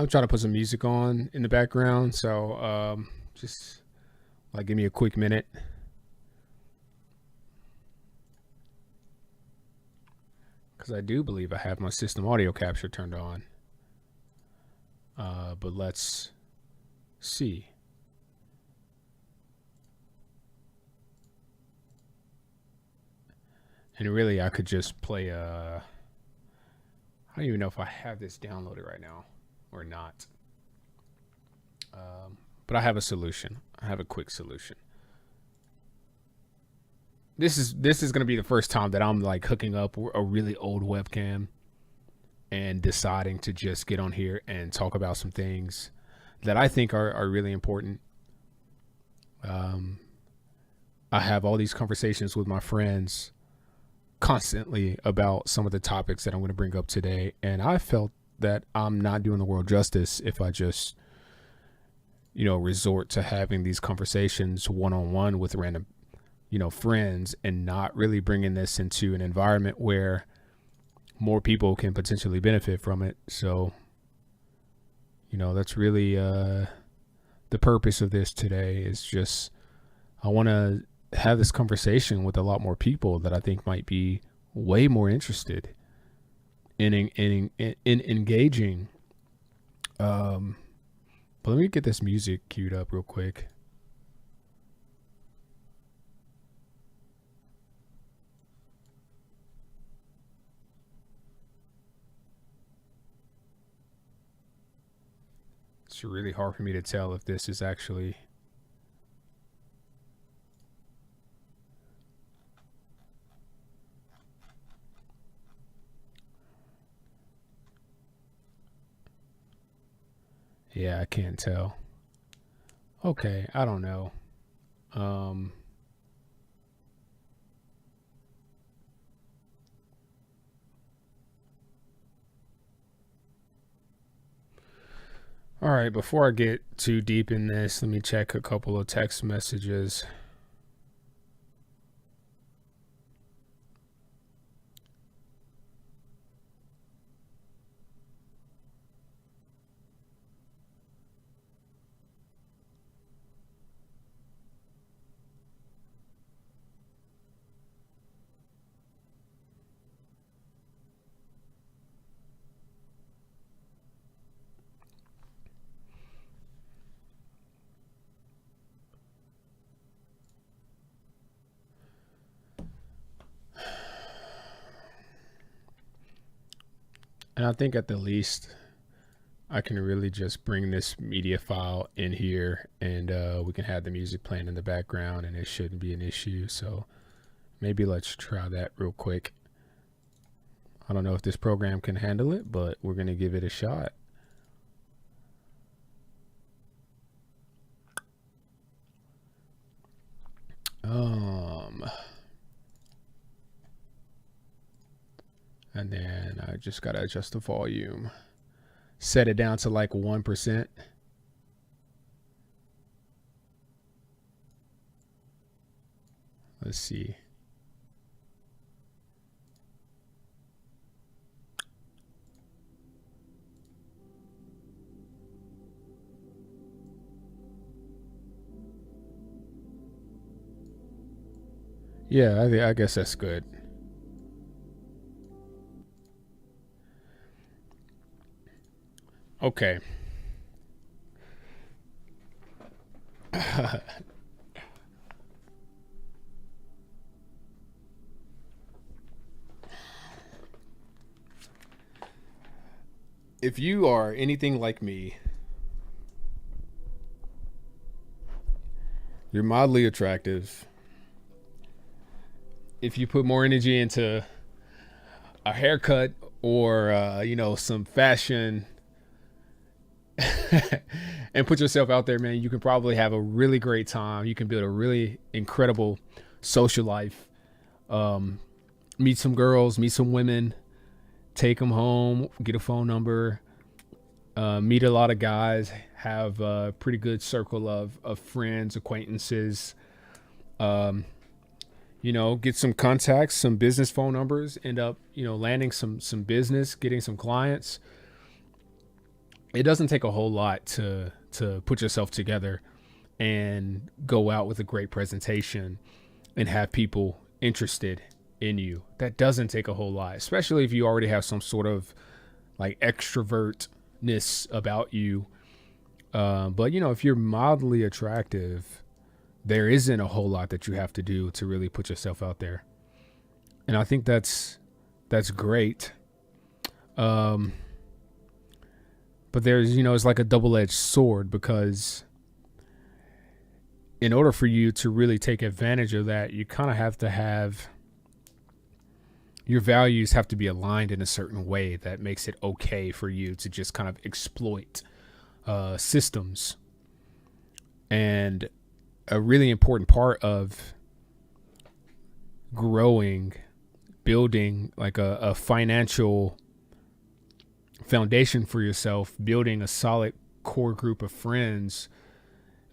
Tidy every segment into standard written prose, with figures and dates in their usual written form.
I'm trying to put some music on in the background, so just like give me a quick minute. Because I do believe I have my system audio capture turned on. But let's see. And really, I could just play I don't even know if I have this downloaded right now or not. But I have a solution. I have a quick solution. This is gonna be the first time that I'm like hooking up a really old webcam and deciding to just get on here and talk about some things that I think are really important. I have all these conversations with my friends constantly about some of the topics that I'm going to bring up today, and I felt that I'm not doing the world justice if I just, resort to having these conversations one on one with random, friends, and not really bringing this into an environment where more people can potentially benefit from it. So, that's really the purpose of this today is just I want to have this conversation with a lot more people that I think might be way more interested in engaging. But let me get this music queued up real quick. It's really hard for me to tell if this is actually. Yeah, I can't tell. Okay, I don't know. Um, all right, before I get too deep in this, let me check a couple of text messages. And I think at the least, I can really just bring this media file in here and we can have the music playing in the background and it shouldn't be an issue. So maybe let's try that real quick. I don't know if this program can handle it, but we're going to give it a shot. And then I just got to adjust the volume. Set it down to like 1%. Let's see. Yeah, I guess that's good. Okay. If you are anything like me, you're mildly attractive. If you put more energy into a haircut or some fashion and put yourself out there, man, you can probably have a really great time. You can build a really incredible social life. Meet some girls, meet some women, take them home, get a phone number, meet a lot of guys, have a pretty good circle of friends, acquaintances, get some contacts, some business phone numbers, end up, landing some business, getting some clients, it doesn't take a whole lot to put yourself together and go out with a great presentation and have people interested in you. That doesn't take a whole lot, especially if you already have some sort of like extrovertness about you. But if you're mildly attractive, there isn't a whole lot that you have to do to really put yourself out there. And I think that's great. But there's, it's like a double-edged sword, because in order for you to really take advantage of that, you kind of have to have your values have to be aligned in a certain way that makes it okay for you to just kind of exploit systems. And a really important part of growing, building like a financial foundation for yourself, building a solid core group of friends,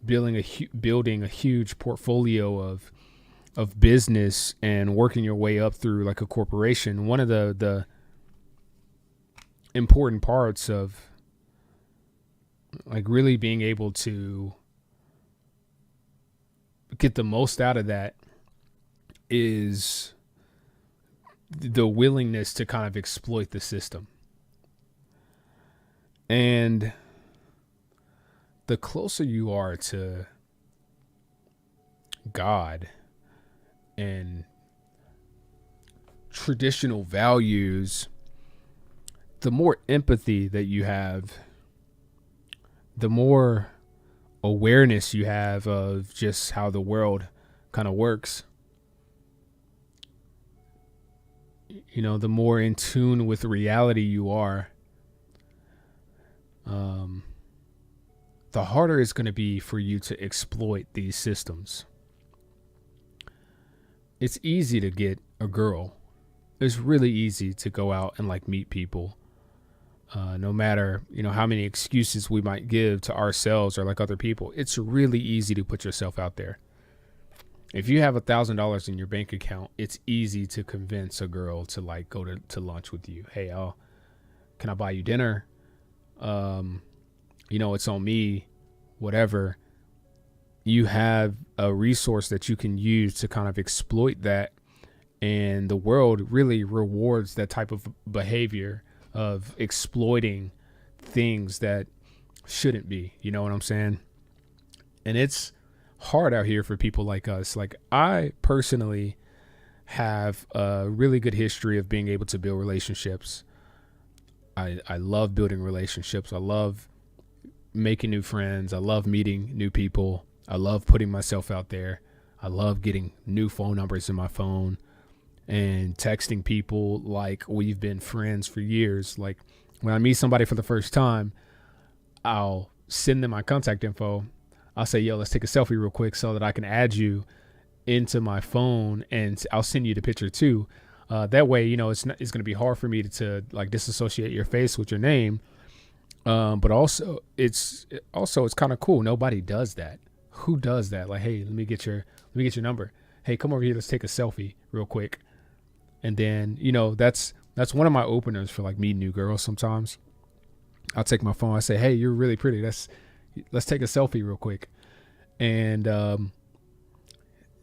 building a huge portfolio of business, and working your way up through like a corporation. One of the important parts of like really being able to get the most out of that is the willingness to kind of exploit the system. And the closer you are to God and traditional values, the more empathy that you have, the more awareness you have of just how the world kind of works. The more in tune with reality you are, the harder it's going to be for you to exploit these systems. It's easy to get a girl. It's really easy to go out and like meet people. No matter, how many excuses we might give to ourselves or like other people, it's really easy to put yourself out there. If you have $1,000 in your bank account, it's easy to convince a girl to like go to lunch with you. Hey, can I buy you dinner? It's on me, whatever. You have a resource that you can use to kind of exploit that. And the world really rewards that type of behavior of exploiting things that shouldn't be, you know what I'm saying? And it's hard out here for people like us. Like, I personally have a really good history of being able to build relationships. I love building relationships. I love making new friends. I love meeting new people. I love putting myself out there. I love getting new phone numbers in my phone and texting people like we've been friends for years. Like, when I meet somebody for the first time, I'll send them my contact info. I'll say, yo, let's take a selfie real quick so that I can add you into my phone, and I'll send you the picture too. That way, it's going to be hard for me to like disassociate your face with your name. But also it's kind of cool. Nobody does that. Who does that? Like, hey, let me get your number. Hey, come over here. Let's take a selfie real quick. And then, that's one of my openers for like meeting new girls. Sometimes I'll take my phone. I say, hey, you're really pretty. Let's take a selfie real quick. And,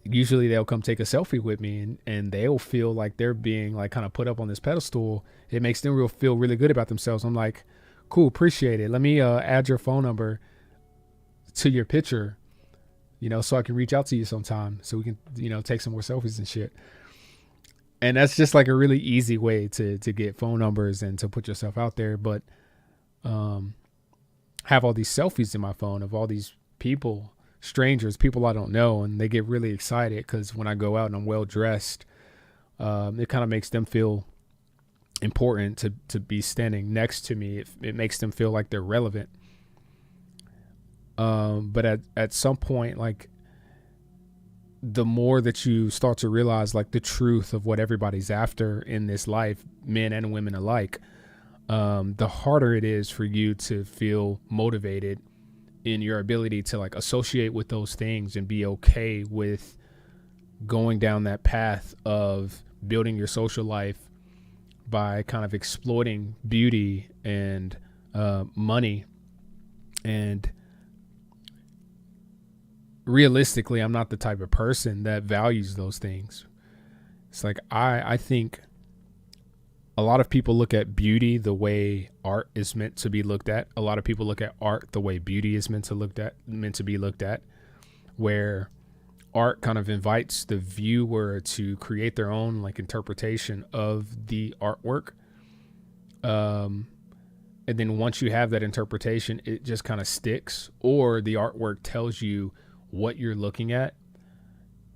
usually they'll come take a selfie with me, and they'll feel like they're being like kind of put up on this pedestal. It makes them feel really good about themselves. I'm like, cool, appreciate it. Let me add your phone number to your picture, so I can reach out to you sometime so we can, take some more selfies and shit. And that's just like a really easy way to get phone numbers and to put yourself out there. But have all these selfies in my phone of all these people, strangers, people I don't know, and they get really excited because when I go out and I'm well dressed, it kind of makes them feel important to be standing next to me. It makes them feel like they're relevant. But at some point, like, the more that you start to realize like the truth of what everybody's after in this life, men and women alike, the harder it is for you to feel motivated in your ability to like associate with those things and be okay with going down that path of building your social life by kind of exploiting beauty and money And realistically, I'm not the type of person that values those things. It's like I think a lot of people look at beauty the way art is meant to be looked at. A lot of people look at art the way beauty is meant to be looked at, where art kind of invites the viewer to create their own like interpretation of the artwork. And then once you have that interpretation, it just kind of sticks, or the artwork tells you what you're looking at.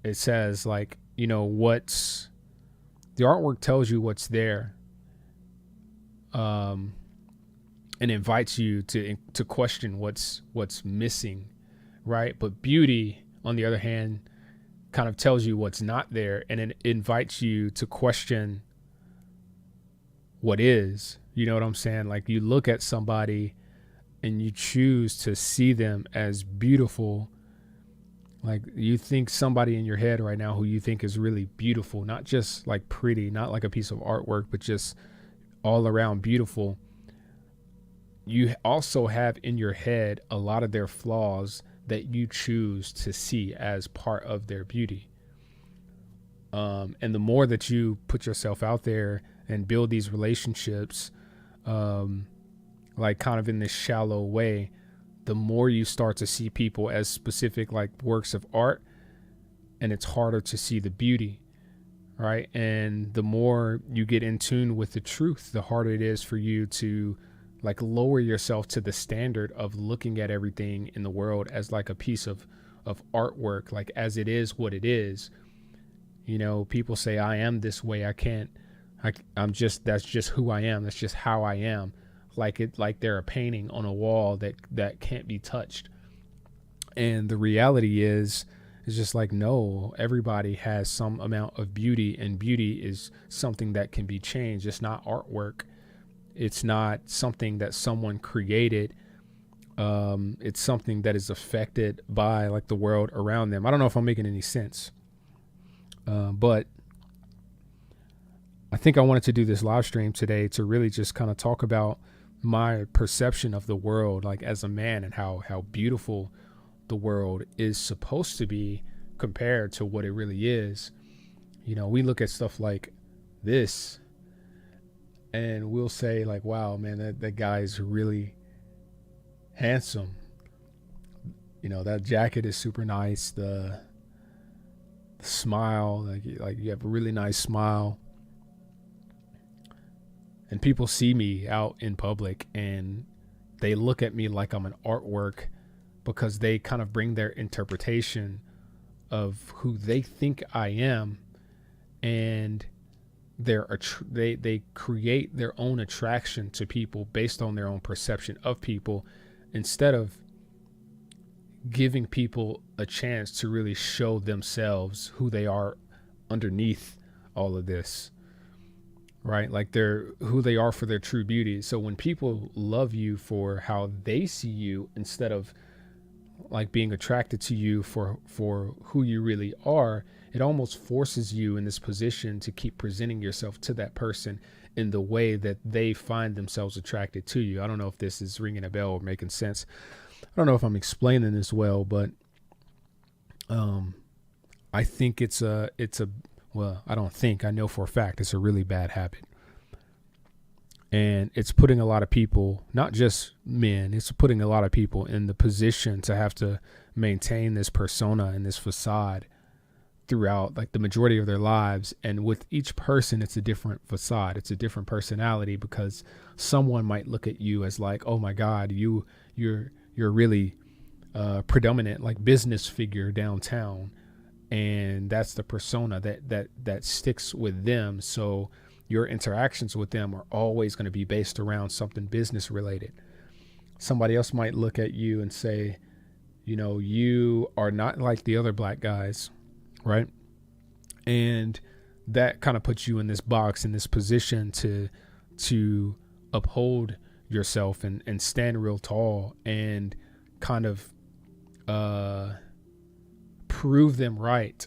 It says like, the artwork tells you what's there. And invites you to question what's missing, right? But beauty, on the other hand, kind of tells you what's not there, and it invites you to question what is. You know what I'm saying? Like, you look at somebody and you choose to see them as beautiful. Like, you think somebody in your head right now who you think is really beautiful, not just like pretty, not like a piece of artwork, but just all around beautiful. You also have in your head a lot of their flaws that you choose to see as part of their beauty. And the more that you put yourself out there and build these relationships, like kind of in this shallow way, the more you start to see people as specific like works of art, and it's harder to see the beauty, right? And the more you get in tune with the truth, the harder it is for you to like lower yourself to the standard of looking at everything in the world as like a piece of artwork, like as it is what it is. People say, I am this way. I'm just, that's just who I am. That's just how I am. Like they're a painting on a wall that can't be touched. And the reality is just like, no, everybody has some amount of beauty, and beauty is something that can be changed. It's not artwork. It's not something that someone created. It's something that is affected by like the world around them. I don't know if I'm making any sense. But I think I wanted to do this live stream today to really just kind of talk about my perception of the world, like as a man, and how beautiful the world is supposed to be compared to what it really is. We look at stuff like this and we'll say like, wow, man, that guy is really handsome. That jacket is super nice. The smile, like you have a really nice smile. And people see me out in public and they look at me like I'm an artwork, because they kind of bring their interpretation of who they think I am, and they create their own attraction to people based on their own perception of people, instead of giving people a chance to really show themselves who they are underneath all of this, right? Like they're who they are for their true beauty. So when people love you for how they see you, instead of like being attracted to you for who you really are, it almost forces you in this position to keep presenting yourself to that person in the way that they find themselves attracted to you. I don't know if this is ringing a bell or making sense. I don't know if I'm explaining this well, but I think I know for a fact it's a really bad habit. And it's putting a lot of people, not just men, it's putting a lot of people in the position to have to maintain this persona and this facade throughout like the majority of their lives. And with each person, it's a different facade. It's a different personality, because someone might look at you as like, oh my God, you're really predominant like business figure downtown. And that's the persona that sticks with them. So your interactions with them are always going to be based around something business related. Somebody else might look at you and say, you are not like the other black guys, right? And that kind of puts you in this box, in this position to uphold yourself and stand real tall and kind of prove them right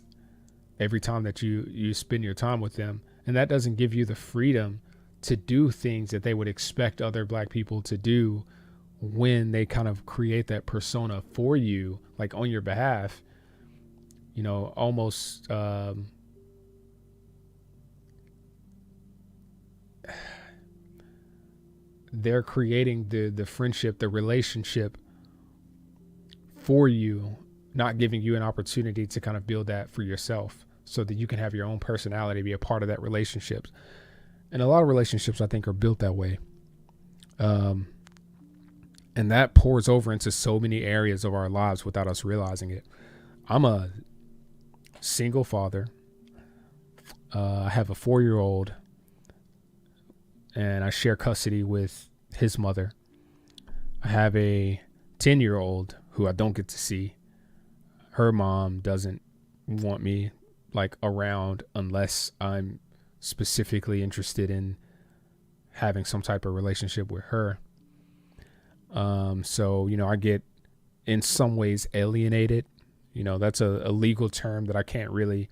every time that you spend your time with them. And that doesn't give you the freedom to do things that they would expect other black people to do when they kind of create that persona for you, like on your behalf, you know, almost they're creating the friendship, the relationship for you, not giving you an opportunity to kind of build that for yourself so that you can have your own personality be a part of that relationship. And a lot of relationships, I think, are built that way. And that pours over into so many areas of our lives without us realizing it. I'm a single father. I have a 4-year-old, and I share custody with his mother. I have a 10-year-old who I don't get to see. Her mom doesn't want me like around unless I'm specifically interested in having some type of relationship with her. So, you know, I get in some ways alienated. You know, that's a legal term that I can't really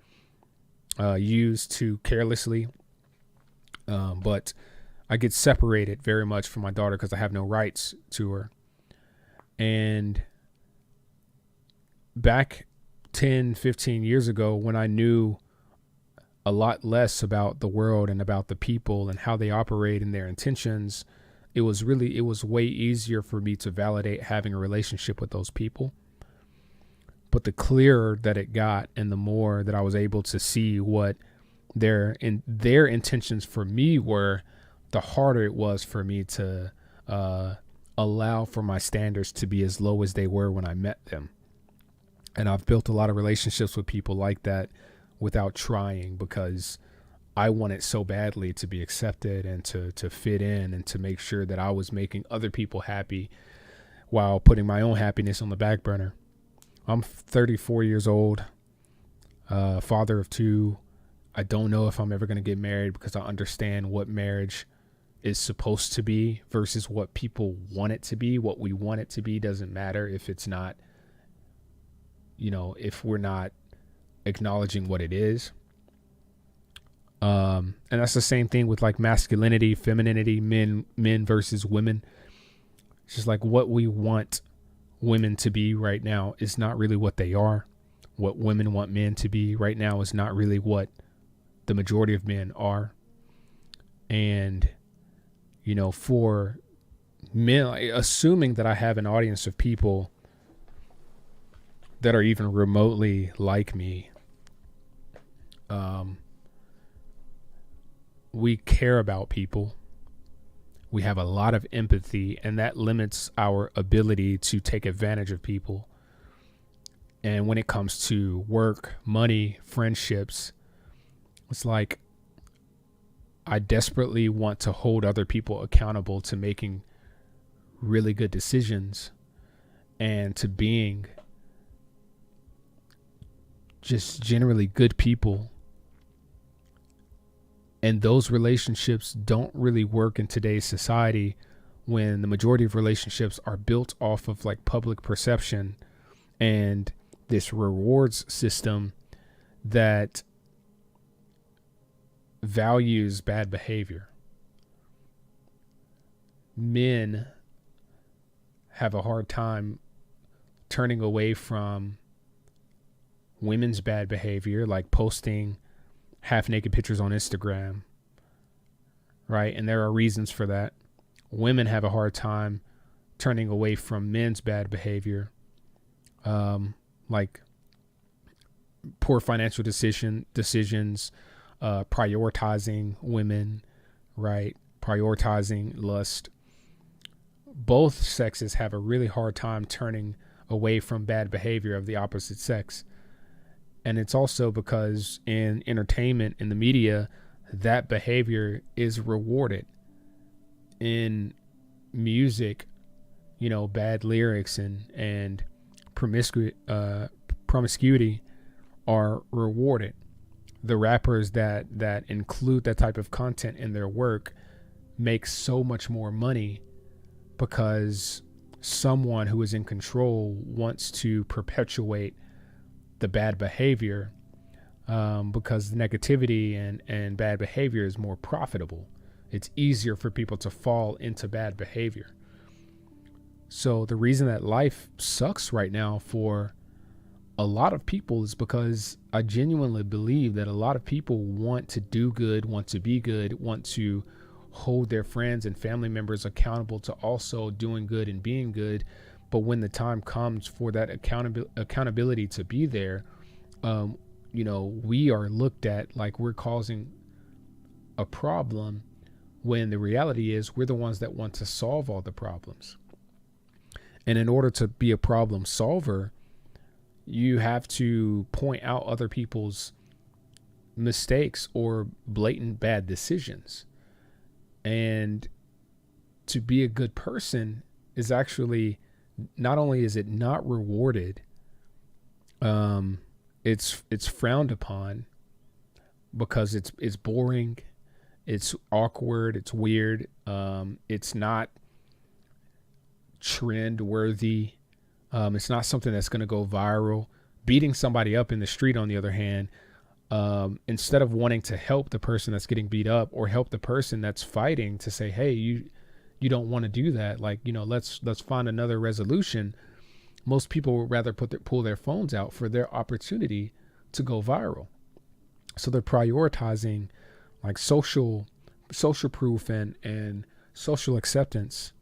use too carelessly. But I get separated very much from my daughter because I have no rights to her. And back 10, 15 years ago, when I knew a lot less about the world and about the people and how they operate and their intentions, it was way easier for me to validate having a relationship with those people. But the clearer that it got and the more that I was able to see what their intentions for me were, the harder it was for me to allow for my standards to be as low as they were when I met them. And I've built a lot of relationships with people like that without trying, because I wanted so badly to be accepted and to fit in and to make sure that I was making other people happy while putting my own happiness on the back burner. I'm 34 years old, father of 2. I don't know if I'm ever going to get married because I understand what marriage is supposed to be versus what people want it to be. What we want it to be doesn't matter if it's not, you know, if we're not acknowledging what it is. And that's the same thing with like masculinity, femininity, men versus women. It's just like what we want women to be right now is not really what they are. What women want men to be right now is not really what the majority of men are. And, you know, for men, assuming that I have an audience of people that are even remotely like me, we care about people. We have a lot of empathy, and that limits our ability to take advantage of people. And when it comes to work, money, friendships, it's like I desperately want to hold other people accountable to making really good decisions and to being just generally good people. And those relationships don't really work in today's society when the majority of relationships are built off of like public perception and this rewards system that values bad behavior. Men have a hard time turning away from women's bad behavior, like posting half-naked pictures on Instagram, right? And there are reasons for that. Women have a hard time turning away from men's bad behavior, like poor financial decisions, prioritizing women, right? Prioritizing lust. Both sexes have a really hard time turning away from bad behavior of the opposite sex. And it's also because in entertainment, in the media, that behavior is rewarded. In music, you know, bad lyrics and promiscuity are rewarded. The rappers that include that type of content in their work make so much more money because someone who is in control wants to perpetuate the bad behavior, because negativity and bad behavior is more profitable. It's easier for people to fall into bad behavior. So the reason that life sucks right now for a lot of people is because I genuinely believe that a lot of people want to do good, want to be good, want to hold their friends and family members accountable to also doing good and being good. But when the time comes for that accountability to be there, we are looked at like we're causing a problem, when the reality is we're the ones that want to solve all the problems. And in order to be a problem solver, you have to point out other people's mistakes or blatant bad decisions. And to be a good person is actually, not only is it not rewarded, it's frowned upon because it's boring, it's awkward, it's weird, it's not trend worthy. It's not something that's going to go viral. Beating somebody up in the street, on the other hand, instead of wanting to help the person that's getting beat up or help the person that's fighting to say, hey, you don't want to do that. Like, let's find another resolution. Most people would rather pull their phones out for their opportunity to go viral. So they're prioritizing like social proof and social acceptance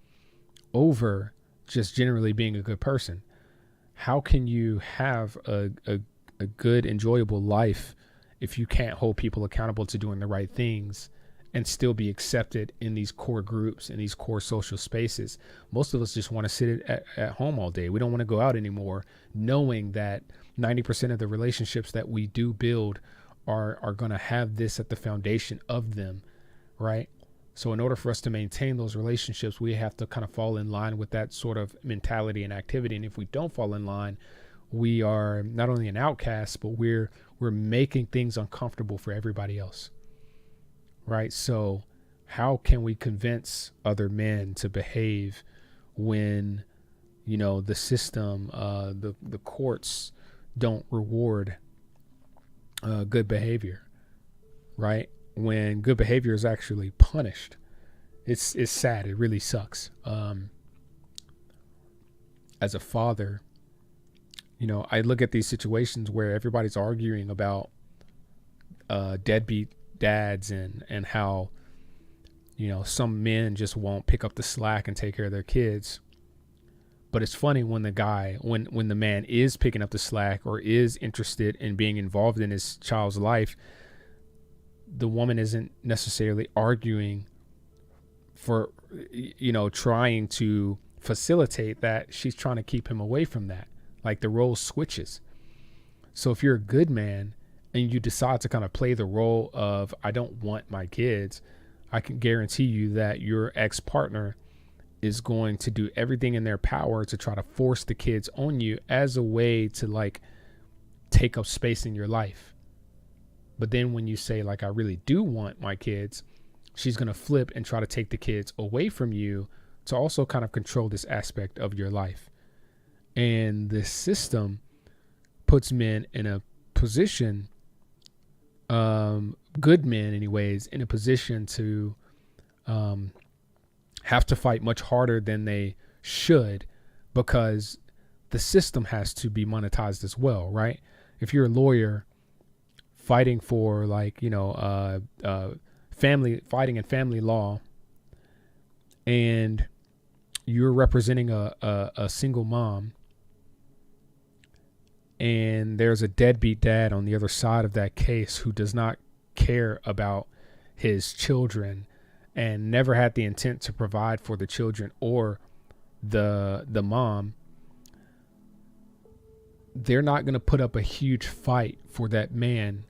over just generally being a good person. How can you have a good, enjoyable life if you can't hold people accountable to doing the right things and still be accepted in these core groups, in these core social spaces? Most of us just want to sit at home all day. We don't want to go out anymore, knowing that 90% of the relationships that we do build are going to have this at the foundation of them, right? So in order for us to maintain those relationships, we have to kind of fall in line with that sort of mentality and activity. And if we don't fall in line, we are not only an outcast, but we're making things uncomfortable for everybody else, right? So how can we convince other men to behave when, the system, the courts don't reward good behavior, right? When good behavior is actually punished. It's sad. It really sucks. As a father, I look at these situations where everybody's arguing about deadbeat dads and how, some men just won't pick up the slack and take care of their kids. But it's funny when when the man is picking up the slack or is interested in being involved in his child's life, the woman isn't necessarily arguing for, trying to facilitate that. She's trying to keep him away from that. Like the role switches. So if you're a good man and you decide to kind of play the role of, I don't want my kids, I can guarantee you that your ex-partner is going to do everything in their power to try to force the kids on you as a way to like take up space in your life. But then when you say like, I really do want my kids, she's going to flip and try to take the kids away from you to also kind of control this aspect of your life. And the system puts men in a position, good men anyways, in a position to have to fight much harder than they should, because the system has to be monetized as well, right? If you're a lawyer fighting for fighting in family law, and you're representing a single mom, and there's a deadbeat dad on the other side of that case who does not care about his children and never had the intent to provide for the children or the mom, they're not going to put up a huge fight for that man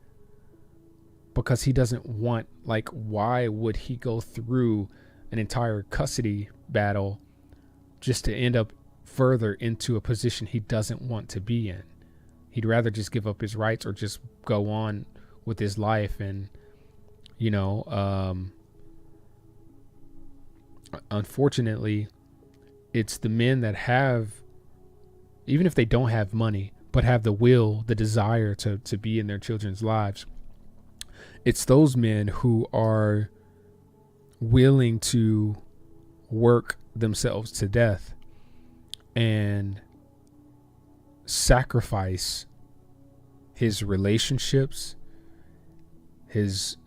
because he doesn't want, like, why would he go through an entire custody battle just to end up further into a position he doesn't want to be in? He'd rather just give up his rights or just go on with his life. And, unfortunately, it's the men that have, even if they don't have money, but have the will, the desire to be in their children's lives. It's those men who are willing to work themselves to death and sacrifice his relationships, his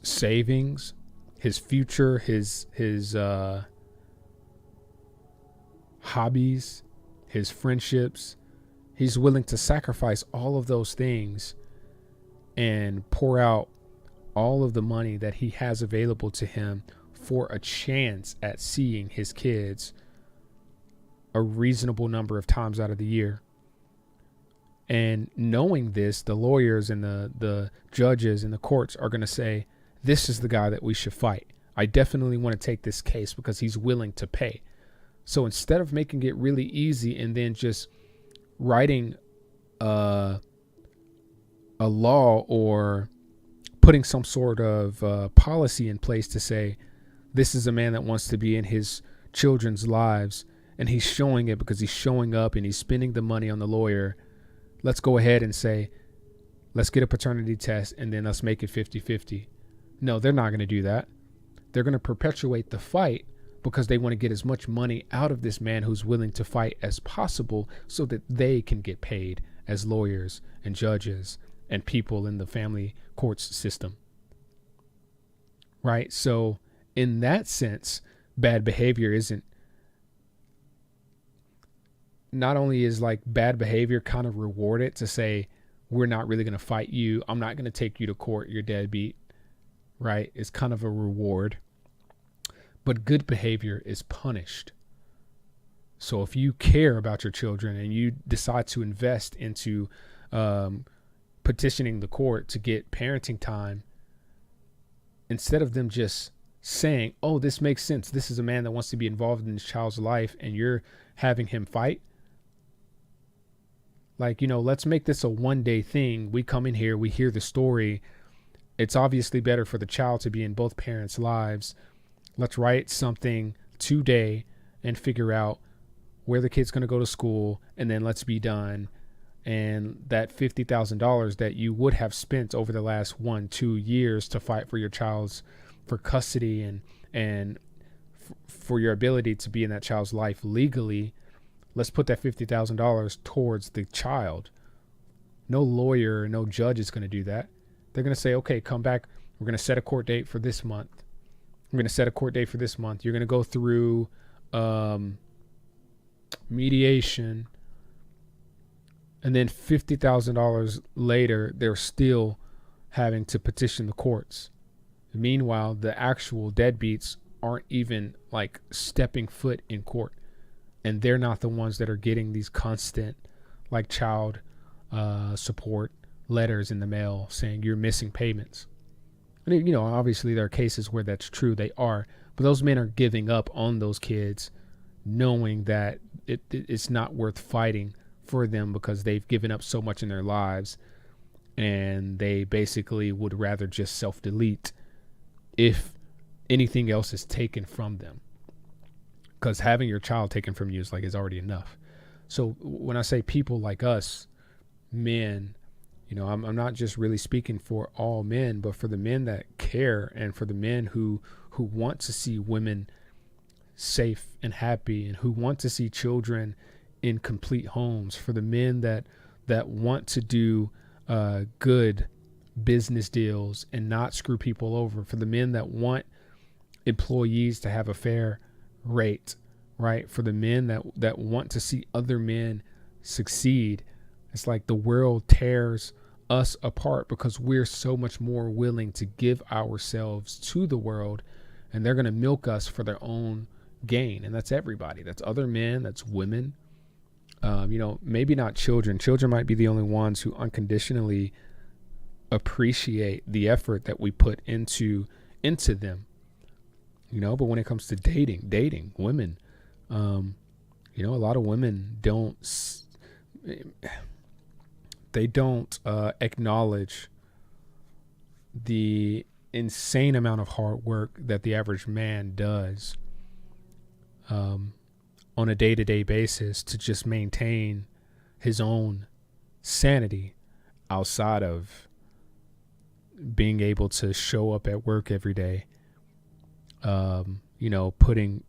savings, his future, his hobbies, his friendships. He's willing to sacrifice all of those things and pour out all of the money that he has available to him for a chance at seeing his kids a reasonable number of times out of the year. And knowing this, the lawyers and the judges and the courts are going to say, this is the guy that we should fight. I definitely want to take this case because he's willing to pay. So instead of making it really easy and then just writing a law or putting some sort of policy in place to say, this is a man that wants to be in his children's lives, and he's showing it because he's showing up and he's spending the money on the lawyer. Let's go ahead and say, let's get a paternity test and then let's make it 50-50. No, they're not going to do that. They're going to perpetuate the fight because they want to get as much money out of this man who's willing to fight as possible so that they can get paid as lawyers and judges and people in the family courts system. Right? So in that sense, bad behavior isn't, not only is like bad behavior kind of rewarded to say, we're not really going to fight you. I'm not going to take you to court. You're deadbeat. Right? It's kind of a reward. But good behavior is punished. So if you care about your children and you decide to invest into petitioning the court to get parenting time, instead of them just saying, oh, this makes sense, this is a man that wants to be involved in his child's life and you're having him fight. Like, let's make this a one-day thing. We come in here, we hear the story. It's obviously better for the child to be in both parents' lives. Let's write something today and figure out where the kid's going to go to school, and then let's be done. And that $50,000 that you would have spent over the last 1-2 years to fight for your child's, for custody and for your ability to be in that child's life legally, let's put that $50,000 towards the child. No lawyer, no judge is going to do that. They're going to say, okay, come back. We're going to set a court date for this month. We're going to set a court date for this month. You're going to go through mediation. And then $50,000 later, they're still having to petition the courts. Meanwhile, the actual deadbeats aren't even like stepping foot in court. And they're not the ones that are getting these constant like child support letters in the mail saying you're missing payments. And, obviously there are cases where that's true. They are. But those men are giving up on those kids knowing that it's not worth fighting for them because they've given up so much in their lives, and they basically would rather just self-delete if anything else is taken from them, because having your child taken from you is already enough. So when I say people like us, men, I'm not just really speaking for all men, but for the men that care and for the men who want to see women safe and happy and who want to see children in complete homes, for the men that want to do good business deals and not screw people over, for the men that want employees to have a fair rate, right? For the men that want to see other men succeed. It's like the world tears us apart because we're so much more willing to give ourselves to the world, and they're going to milk us for their own gain. And that's everybody. That's other men. That's women. Maybe not children. Children might be the only ones who unconditionally appreciate the effort that we put into them. But when it comes to dating women, a lot of women don't acknowledge the insane amount of hard work that the average man does on a day-to-day basis to just maintain his own sanity outside of being able to show up at work every day, putting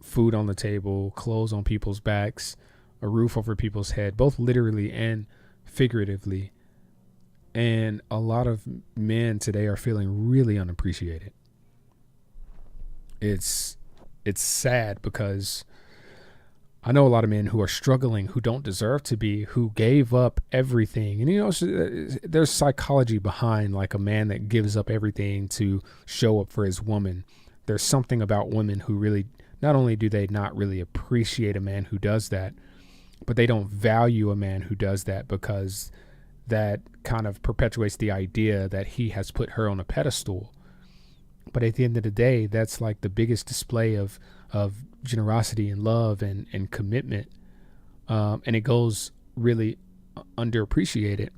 food on the table, clothes on people's backs, a roof over people's head, both literally and figuratively. And a lot of men today are feeling really unappreciated. It's sad because I know a lot of men who are struggling, who don't deserve to be, who gave up everything. And, you know, there's psychology behind like a man that gives up everything to show up for his woman. There's something about women who really, not only do they not really appreciate a man who does that, but they don't value a man who does that, because that kind of perpetuates the idea that he has put her on a pedestal. But at the end of the day, that's like the biggest display of generosity and love and commitment. And it goes really underappreciated.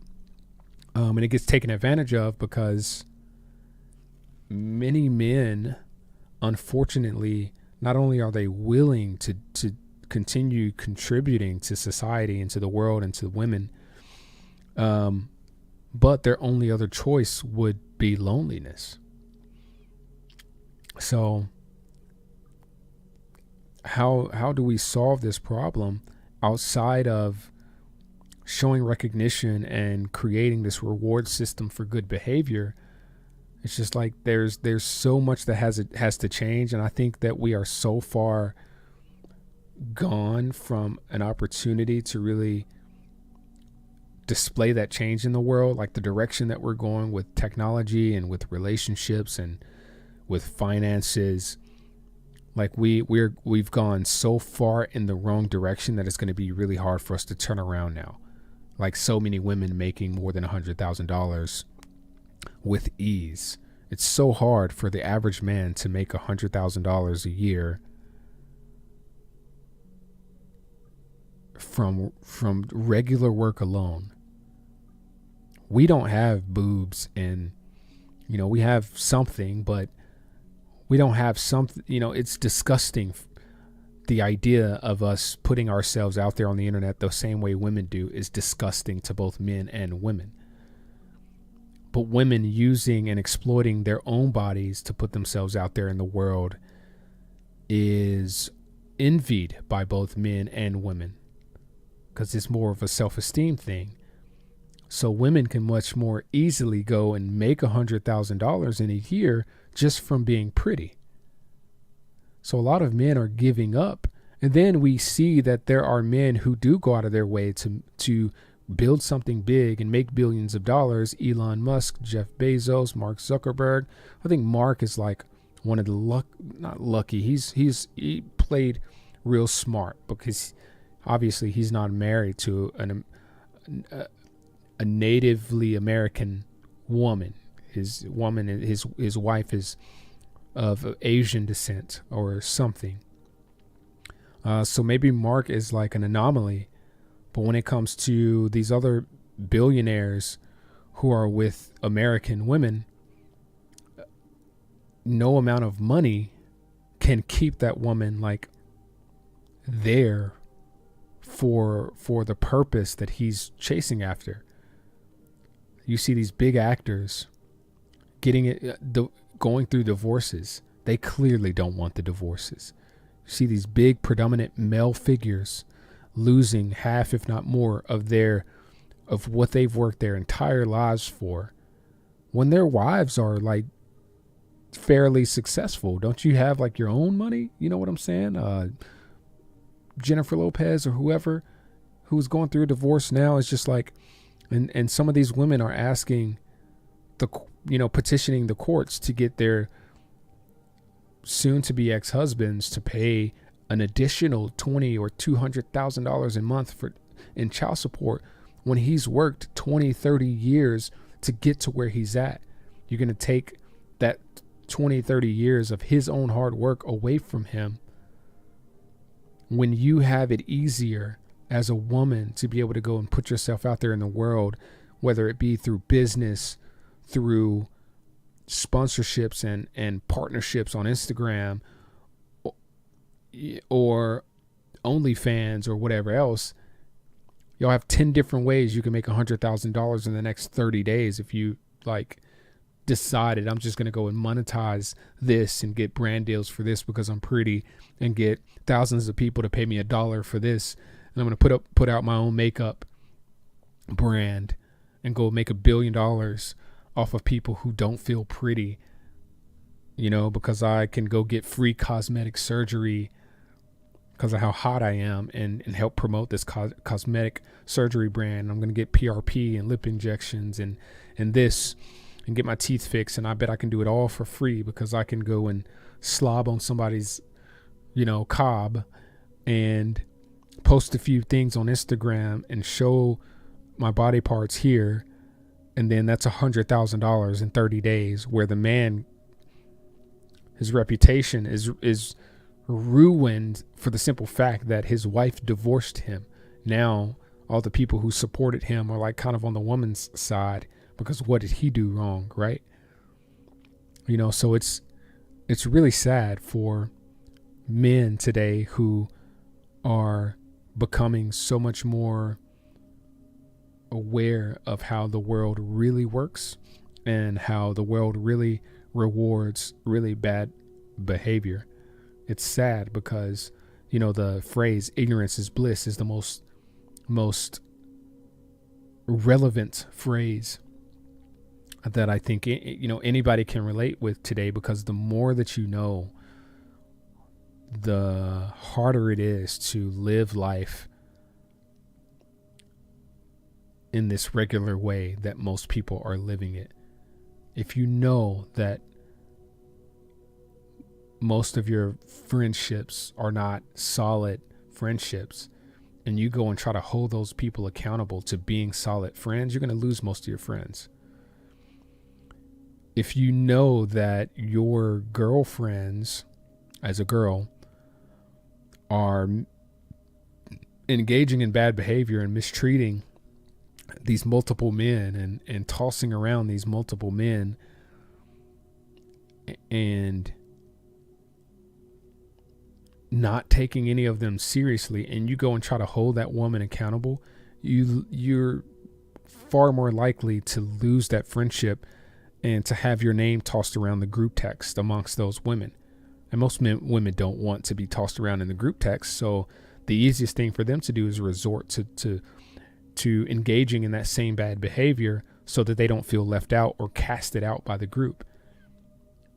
And it gets taken advantage of because many men, unfortunately, not only are they willing to continue contributing to society and to the world and to women, but their only other choice would be loneliness. So how do we solve this problem outside of showing recognition and creating this reward system for good behavior? It's just like there's so much that has to change, and I think that we are so far gone from an opportunity to really display that change in the world, like the direction that we're going with technology and with relationships and with finances. Like we've gone so far in the wrong direction that it's going to be really hard for us to turn around now. Like so many women making more than $100,000 with ease. It's so hard for the average man to make $100,000 a year from regular work alone. We don't have boobs, and you know, we have something, but we don't have something. You know, it's disgusting. The idea of us putting ourselves out there on the internet the same way women do is disgusting to both men and women. But women using and exploiting their own bodies to put themselves out there in the world is envied by both men and women, because it's more of a self-esteem thing. So women can much more easily go and make $100,000 in a year just from being pretty. So a lot of men are giving up. And then we see that there are men who do go out of their way to build something big and make billions of dollars. Elon Musk, Jeff Bezos, Mark Zuckerberg. I think Mark is like one of the not lucky. He played real smart, because obviously he's not married to a natively American woman. His wife is of Asian descent or something. So maybe Mark is like an anomaly. But when it comes to these other billionaires who are with American women, no amount of money can keep that woman like there for the purpose that he's chasing after. You see these big actors going through divorces. They clearly don't want the divorces. You see these big predominant male figures losing half, if not more, of what they've worked their entire lives for, when their wives are like fairly successful. Don't you have like your own money? You know what I'm saying? Jennifer Lopez or whoever who's going through a divorce now is just like, and some of these women are asking petitioning the courts to get their soon to be ex-husbands to pay an additional $20,000 or $200,000 a month in child support when he's worked 20, 30 years to get to where he's at. You're going to take that 20, 30 years of his own hard work away from him when you have it easier as a woman to be able to go and put yourself out there in the world, whether it be through business, through sponsorships and partnerships on Instagram or OnlyFans or whatever else. You'll have 10 different ways you can make $100,000 in the next 30 days if you like decided I'm just going to go and monetize this and get brand deals for this because I'm pretty, and get thousands of people to pay me $1 for this. And I'm going to put out my own makeup brand and go make $1 billion off of people who don't feel pretty, because I can go get free cosmetic surgery because of how hot I am, and help promote this cosmetic surgery brand. I'm going to get PRP and lip injections and this, and get my teeth fixed. And I bet I can do it all for free because I can go and slob on somebody's, cob and post a few things on Instagram and show my body parts here. And then that's $100,000 in 30 days, where the man, his reputation is ruined for the simple fact that his wife divorced him. Now all the people who supported him are like kind of on the woman's side, because what did he do wrong, right? So it's really sad for men today who are becoming so much more aware of how the world really works and how the world really rewards really bad behavior. It's sad because, the phrase ignorance is bliss is the most relevant phrase that I think, anybody can relate with today, because the more that you know, the harder it is to live life in this regular way that most people are living it. If you know that most of your friendships are not solid friendships, and you go and try to hold those people accountable to being solid friends, you're going to lose most of your friends. If you know that your girlfriends, as a girl, are engaging in bad behavior and mistreating these multiple men and tossing around these multiple men, and not taking any of them seriously, and you go and try to hold that woman accountable, you're far more likely to lose that friendship and to have your name tossed around the group text amongst those women. And most women don't want to be tossed around in the group text, so the easiest thing for them to do is resort to engaging in that same bad behavior so that they don't feel left out or casted out by the group.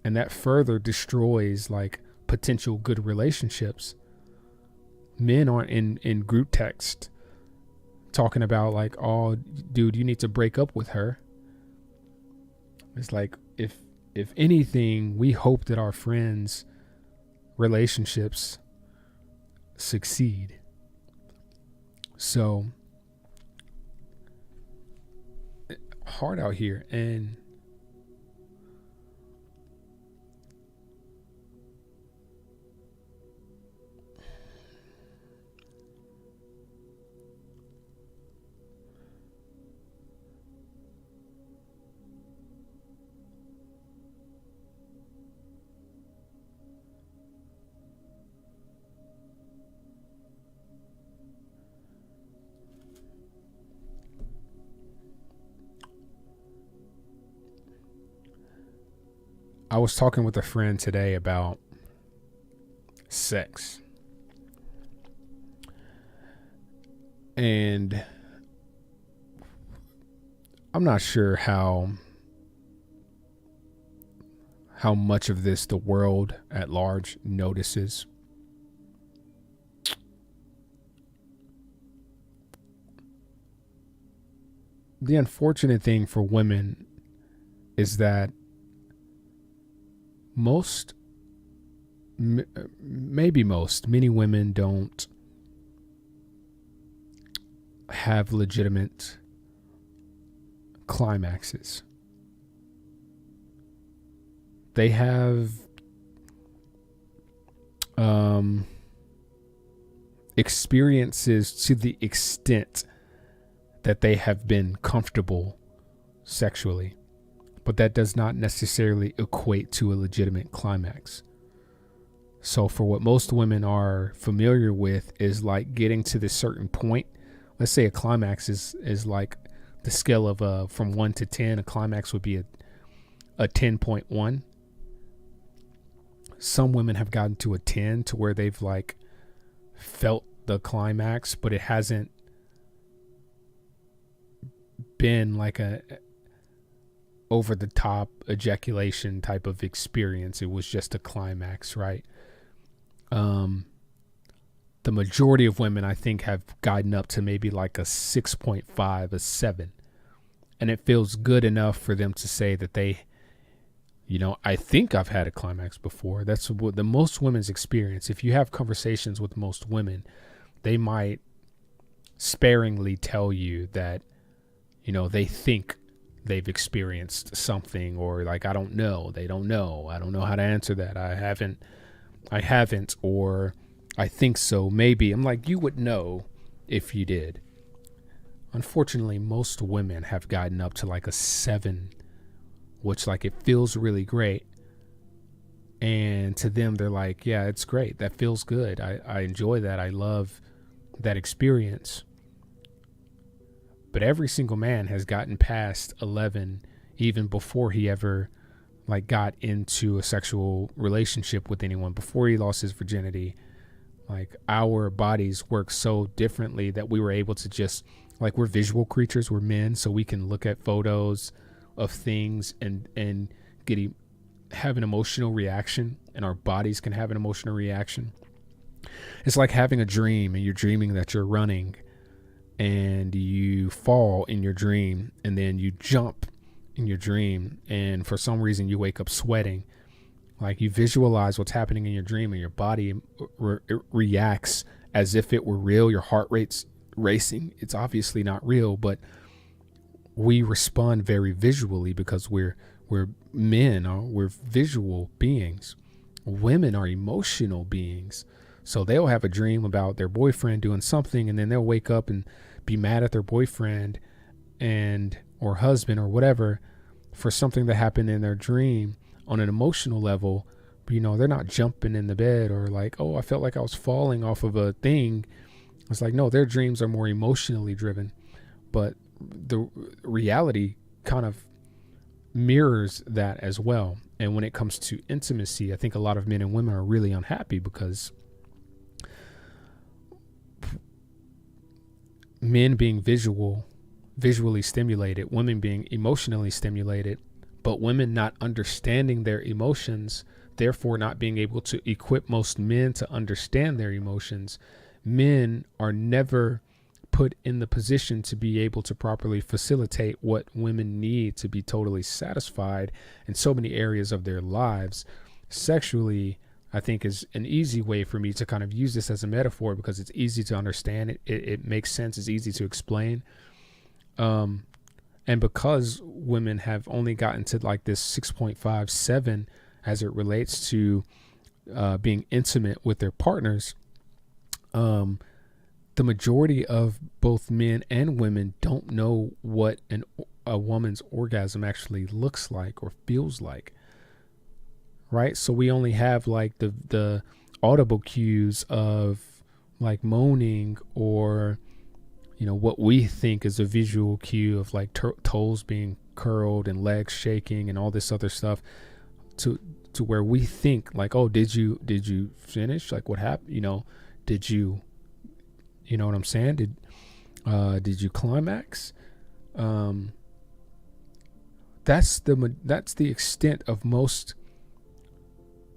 And that further destroys like potential good relationships. Men aren't in group text talking about like, oh, dude, you need to break up with her. It's like, if anything, we hope that our friends' relationships succeed. So hard out here. And I was talking with a friend today about sex. And I'm not sure how much of this the world at large notices. The unfortunate thing for women is that many women don't have legitimate climaxes. They have experiences to the extent that they have been comfortable sexually, but that does not necessarily equate to a legitimate climax. So for what most women are familiar with is like getting to this certain point. Let's say a climax is like the scale of from 1 to 10. A climax would be a 10.1. Some women have gotten to a 10 to where they've like felt the climax, but it hasn't been like a over the top ejaculation type of experience. It was just a climax, right? The majority of women, I think, have gotten up to maybe like a 6.5, a 7. And it feels good enough for them to say that they, I think I've had a climax before. That's what the most women's experience. If you have conversations with most women, they might sparingly tell you that, they think they've experienced something, or like, I don't know. They don't know. I don't know how to answer that. I haven't, or I think so, maybe. I'm like, you would know if you did. Unfortunately, most women have gotten up to like a 7, which like it feels really great. And to them, they're like, yeah, it's great. That feels good. I enjoy that. I love that experience. But every single man has gotten past 11 even before he ever like got into a sexual relationship with anyone, before he lost his virginity. Like, our bodies work so differently that we were able to just, like, we're visual creatures, we're men, so we can look at photos of things and have an emotional reaction, and our bodies can have an emotional reaction. It's like having a dream, and you're dreaming that you're running and you fall in your dream, and then you jump in your dream, and for some reason you wake up sweating. Like, you visualize what's happening in your dream, and your body reacts as if it were real. Your heart rate's racing. It's obviously not real, but we respond very visually because we're men, we're visual beings. Women are emotional beings. So they'll have a dream about their boyfriend doing something, and then they'll wake up and be mad at their boyfriend or husband or whatever for something that happened in their dream on an emotional level. But, they're not jumping in the bed or like, oh, I felt like I was falling off of a thing. It's like, no, their dreams are more emotionally driven, but the reality kind of mirrors that as well. And when it comes to intimacy, I think a lot of men and women are really unhappy because men being visually stimulated, women being emotionally stimulated, but women not understanding their emotions, therefore not being able to equip most men to understand their emotions. Men are never put in the position to be able to properly facilitate what women need to be totally satisfied in so many areas of their lives. Sexually, I think, is an easy way for me to kind of use this as a metaphor because it's easy to understand. It makes sense. It's easy to explain. And because women have only gotten to like this 6.5, 7 as it relates to being intimate with their partners, the majority of both men and women don't know what a woman's orgasm actually looks like or feels like. Right. So we only have like the audible cues of like moaning or, what we think is a visual cue of like toes being curled and legs shaking and all this other stuff to where we think like, oh, did you finish? Like, what happened? Did you know what I'm saying? Did you climax? That's the extent of most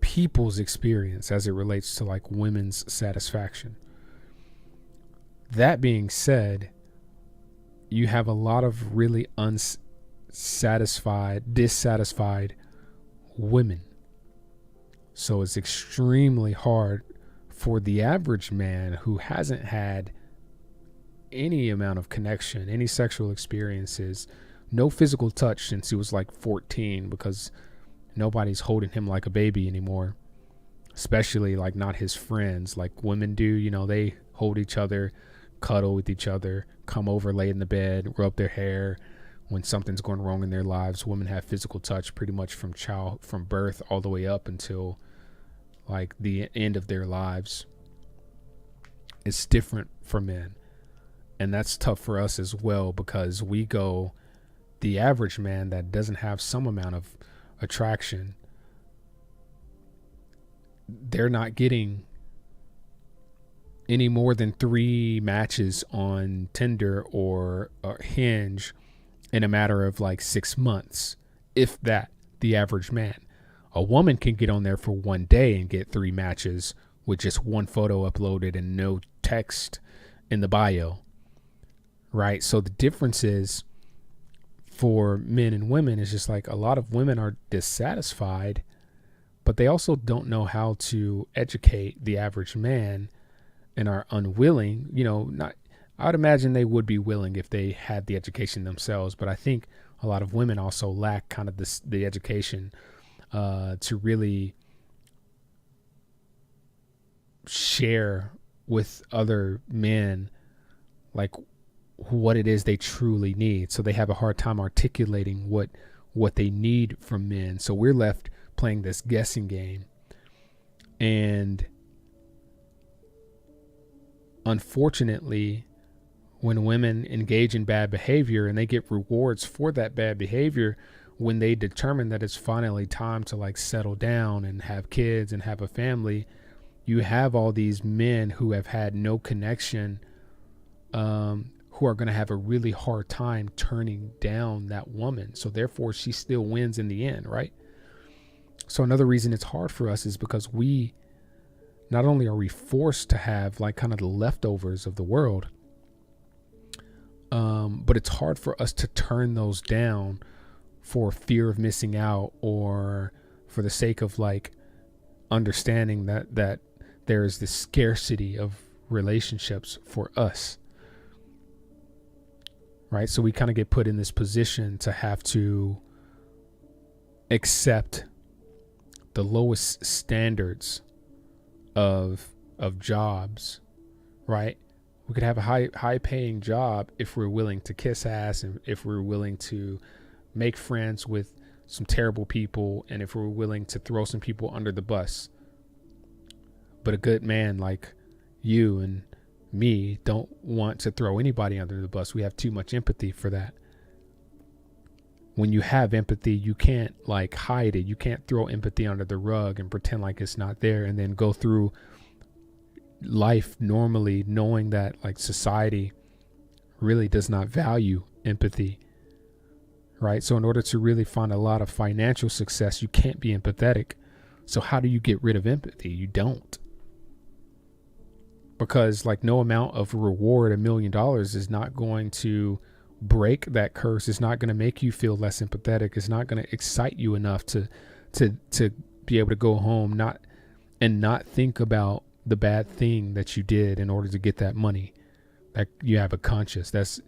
people's experience as it relates to like women's satisfaction. That being said, you have a lot of really dissatisfied women. So it's extremely hard for the average man who hasn't had any amount of connection, any sexual experiences, no physical touch since he was like 14, because nobody's holding him like a baby anymore, especially like not his friends like women do. They hold each other, cuddle with each other, come over, lay in the bed, rub their hair when something's going wrong in their lives. Women have physical touch pretty much from birth all the way up until like the end of their lives. It's different for men, and that's tough for us as well, because the average man that doesn't have some amount of attraction, they're not getting any more than 3 matches on Tinder or Hinge in a matter of like 6 months, if that, the average man. A woman can get on there for one day and get 3 matches with just one photo uploaded and no text in the bio, right? So the difference is, for men and women, is just like a lot of women are dissatisfied, but they also don't know how to educate the average man and are unwilling, not, I would imagine they would be willing if they had the education themselves. But I think a lot of women also lack kind of the education to really share with other men like what it is they truly need. So they have a hard time articulating what they need from men. So we're left playing this guessing game. And unfortunately, when women engage in bad behavior and they get rewards for that bad behavior, when they determine that it's finally time to like settle down and have kids and have a family, you have all these men who have had no connection, who are going to have a really hard time turning down that woman. So therefore she still wins in the end, right? So another reason it's hard for us is because we, not only are we forced to have like kind of the leftovers of the world, but it's hard for us to turn those down for fear of missing out, or for the sake of like understanding that there is this scarcity of relationships for us, right? So we kind of get put in this position to have to accept the lowest standards of jobs, right? We could have a high paying job if we're willing to kiss ass, and if we're willing to make friends with some terrible people, and if we're willing to throw some people under the bus. But a good man like you and me don't want to throw anybody under the bus. We have too much empathy for that. When you have empathy, you can't like hide it. You can't throw empathy under the rug and pretend like it's not there, and then go through life normally knowing that like society really does not value empathy, right? So in order to really find a lot of financial success, you can't be empathetic. So how do you get rid of empathy? You don't. Because like no amount of reward, $1 million, is not going to break that curse. It's not going to make you feel less empathetic. It's not going to excite you enough to be able to go home not think about the bad thing that you did in order to get that money. That you have a conscience. That's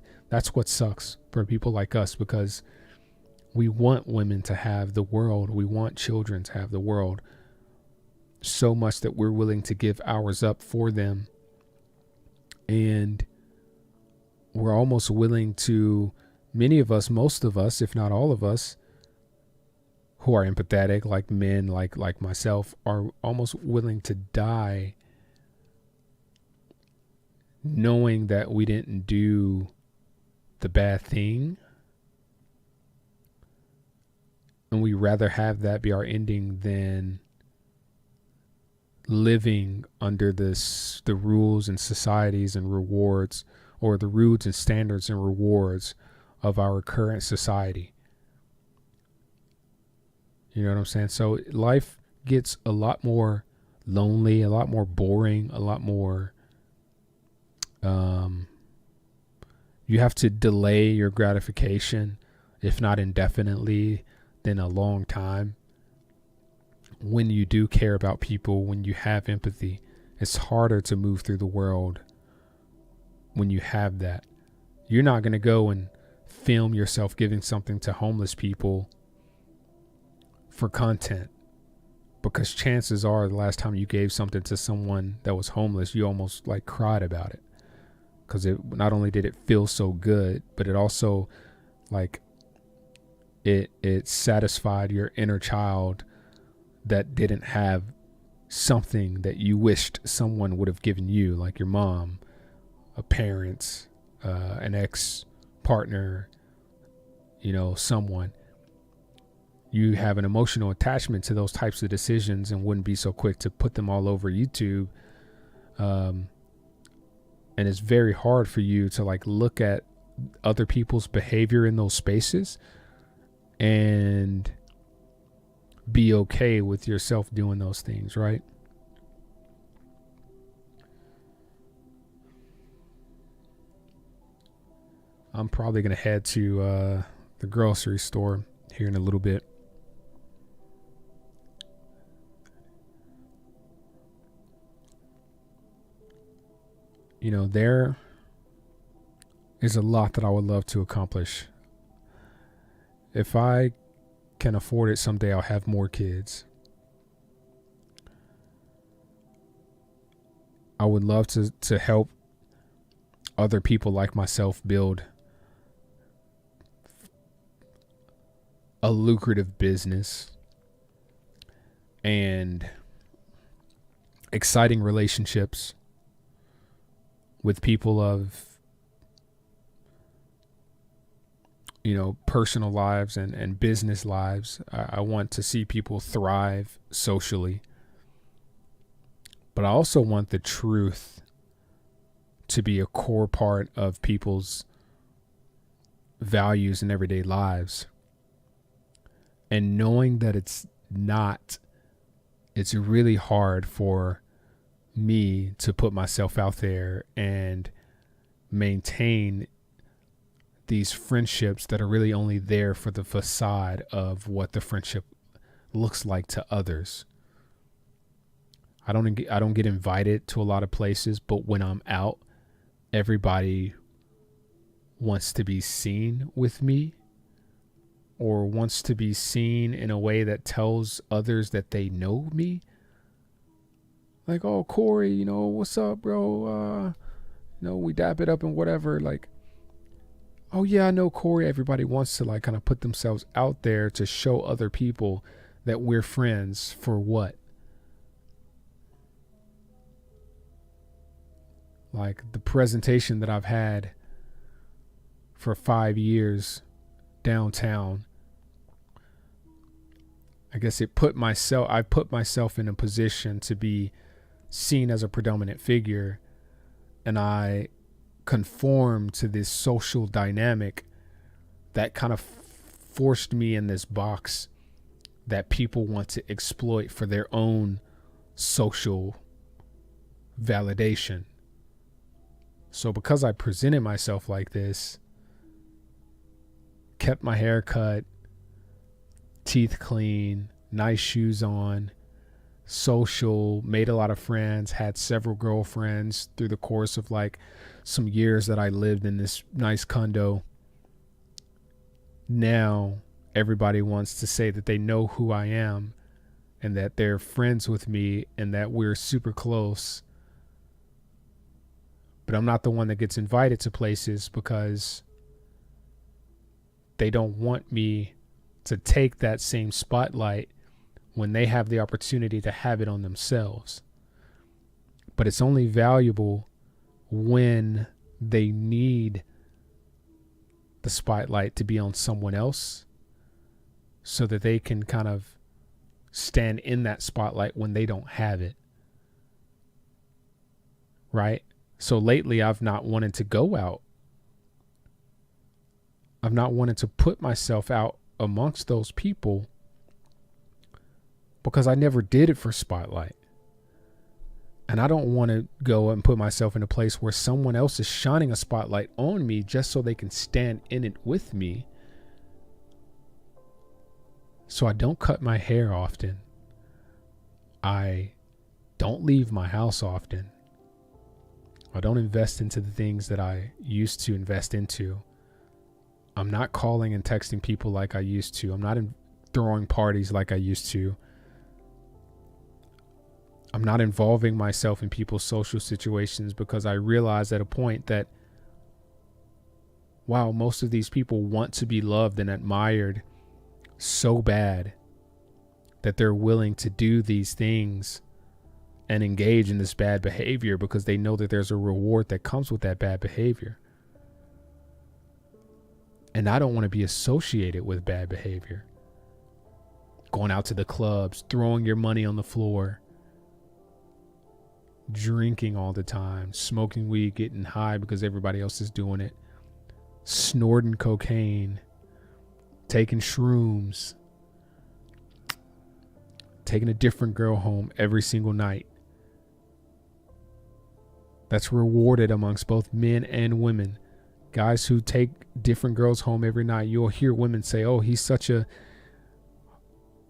what sucks for people like us, because we want women to have the world. We want children to have the world so much that we're willing to give ours up for them. And we're almost willing to, many of us, most of us, if not all of us, who are empathetic, like men, like myself, are almost willing to die knowing that we didn't do the bad thing. And we rather have that be our ending than living under the rules and societies and rewards, or the rules and standards and rewards of our current society. You know what I'm saying? So life gets a lot more lonely, a lot more boring, a lot more, you have to delay your gratification, if not indefinitely, then a long time. When you do care about people, when you have empathy, it's harder to move through the world when you have that. You're not going to go and film yourself giving something to homeless people for content, because chances are the last time you gave something to someone that was homeless, you almost like cried about it, because it not only did it feel so good, but it also like it satisfied your inner child that didn't have something that you wished someone would have given you, like your mom, a parent, an ex-partner, someone. you have an emotional attachment to those types of decisions and wouldn't be so quick to put them all over YouTube. And it's very hard for you to like look at other people's behavior in those spaces and be okay with yourself doing those things, right? I'm probably going to head to the grocery store here in a little bit. You know, there is a lot that I would love to accomplish. If I can afford it, someday I'll have more kids. I would love to help other people like myself build a lucrative business and exciting relationships with people of, you know, personal lives and business lives. I want to see people thrive socially, but I also want the truth to be a core part of people's values in everyday lives. And knowing that it's really hard for me to put myself out there and maintain these friendships that are really only there for the facade of what the friendship looks like to others. I don't get invited to a lot of places, but when I'm out, everybody wants to be seen with me, or wants to be seen in a way that tells others that they know me. Like, oh, Corey, you know, what's up, bro? You know, we dap it up and whatever. Like, oh yeah, I know Corey. Everybody wants to like kind of put themselves out there to show other people that we're friends for what? Like the presentation that I've had for 5 years downtown, I guess I put myself in a position to be seen as a predominant figure, and I conform to this social dynamic that kind of forced me in this box that people want to exploit for their own social validation. So because I presented myself like this, kept my hair cut, teeth clean, nice shoes on, social, made a lot of friends, had several girlfriends through the course of like some years that I lived in this nice condo. Now everybody wants to say that they know who I am and that they're friends with me and that we're super close. But I'm not the one that gets invited to places because they don't want me to take that same spotlight when they have the opportunity to have it on themselves. But it's only valuable when they need the spotlight to be on someone else so that they can kind of stand in that spotlight when they don't have it. Right? So lately I've not wanted to go out. I've not wanted to put myself out amongst those people because I never did it for spotlight. And I don't want to go and put myself in a place where someone else is shining a spotlight on me just so they can stand in it with me. So I don't cut my hair often. I don't leave my house often. I don't invest into the things that I used to invest into. I'm not calling and texting people like I used to. I'm not throwing parties like I used to. I'm not involving myself in people's social situations because I realized at a point that, wow, most of these people want to be loved and admired so bad that they're willing to do these things and engage in this bad behavior because they know that there's a reward that comes with that bad behavior. And I don't want to be associated with bad behavior. going out to the clubs, throwing your money on the floor, drinking all the time, smoking weed, getting high because everybody else is doing it, snorting cocaine, taking shrooms, taking a different girl home every single night. That's rewarded amongst both men and women. Guys who take different girls home every night, you'll hear women say, oh, he's such a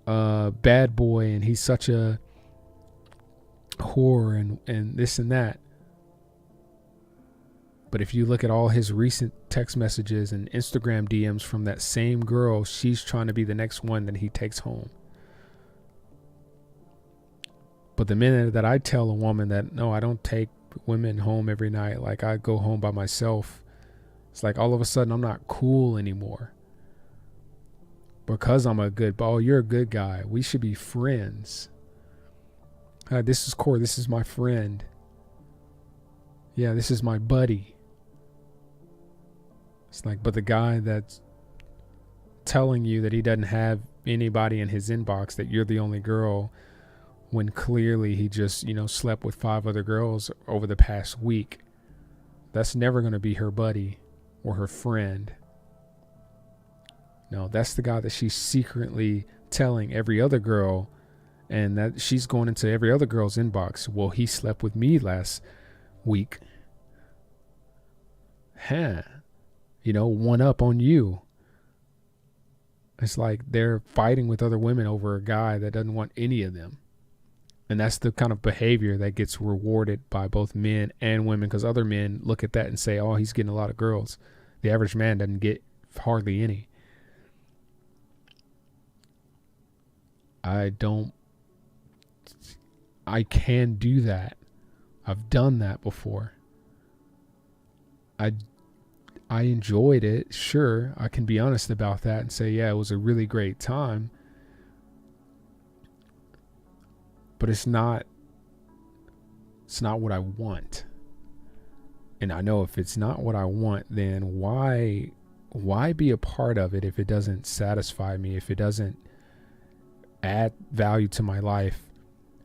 bad boy and he's such a whore and this and that. But if you look at all his recent text messages and Instagram DMs from that same girl, she's trying to be the next one that he takes home. But the minute that I tell a woman that, no, I don't take women home every night, like I go home by myself, it's like all of a sudden I'm not cool anymore. Because I'm a good, oh, you're a good guy. We should be friends. This is Core. This is my friend. Yeah, this is my buddy. It's like, but the guy that's telling you that he doesn't have anybody in his inbox, that you're the only girl, when clearly he just, slept with 5 other girls over the past week. That's never going to be her buddy or her friend. No, that's the guy that she's secretly telling every other girl, and that she's going into every other girl's inbox. Well, he slept with me last week. One up on you. It's like they're fighting with other women over a guy that doesn't want any of them. And that's the kind of behavior that gets rewarded by both men and women, because other men look at that and say, oh, he's getting a lot of girls. The average man doesn't get hardly any. I can do that. I've done that before. I enjoyed it. Sure, I can be honest about that and say, yeah, it was a really great time. But it's not what I want. And I know if it's not what I want, then why be a part of it if it doesn't satisfy me, if it doesn't add value to my life,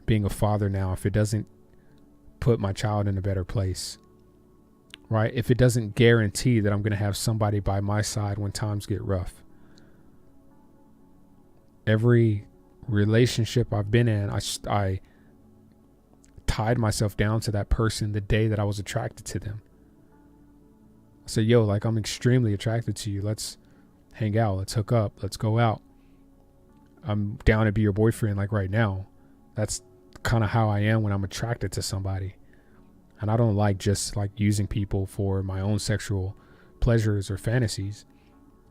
being a father now, if it doesn't put my child in a better place, right? If it doesn't guarantee that I'm going to have somebody by my side when times get rough. Every relationship I've been in, I tied myself down to that person the day that I was attracted to them. I said, yo, like, I'm extremely attracted to you. Let's hang out. Let's hook up. Let's go out. I'm down to be your boyfriend, like, right now. That's kind of how I am when I'm attracted to somebody. And I don't like just like using people for my own sexual pleasures or fantasies.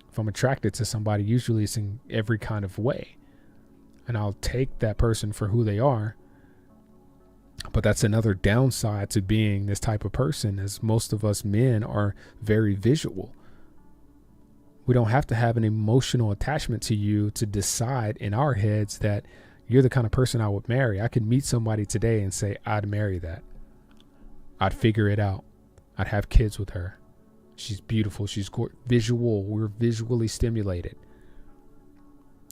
If I'm attracted to somebody, usually it's in every kind of way. And I'll take that person for who they are. But that's another downside to being this type of person, as most of us men are very visual. We don't have to have an emotional attachment to you to decide in our heads that you're the kind of person I would marry. I could meet somebody today and say, I'd marry that. I'd figure it out. I'd have kids with her. She's beautiful. She's visual. We're visually stimulated.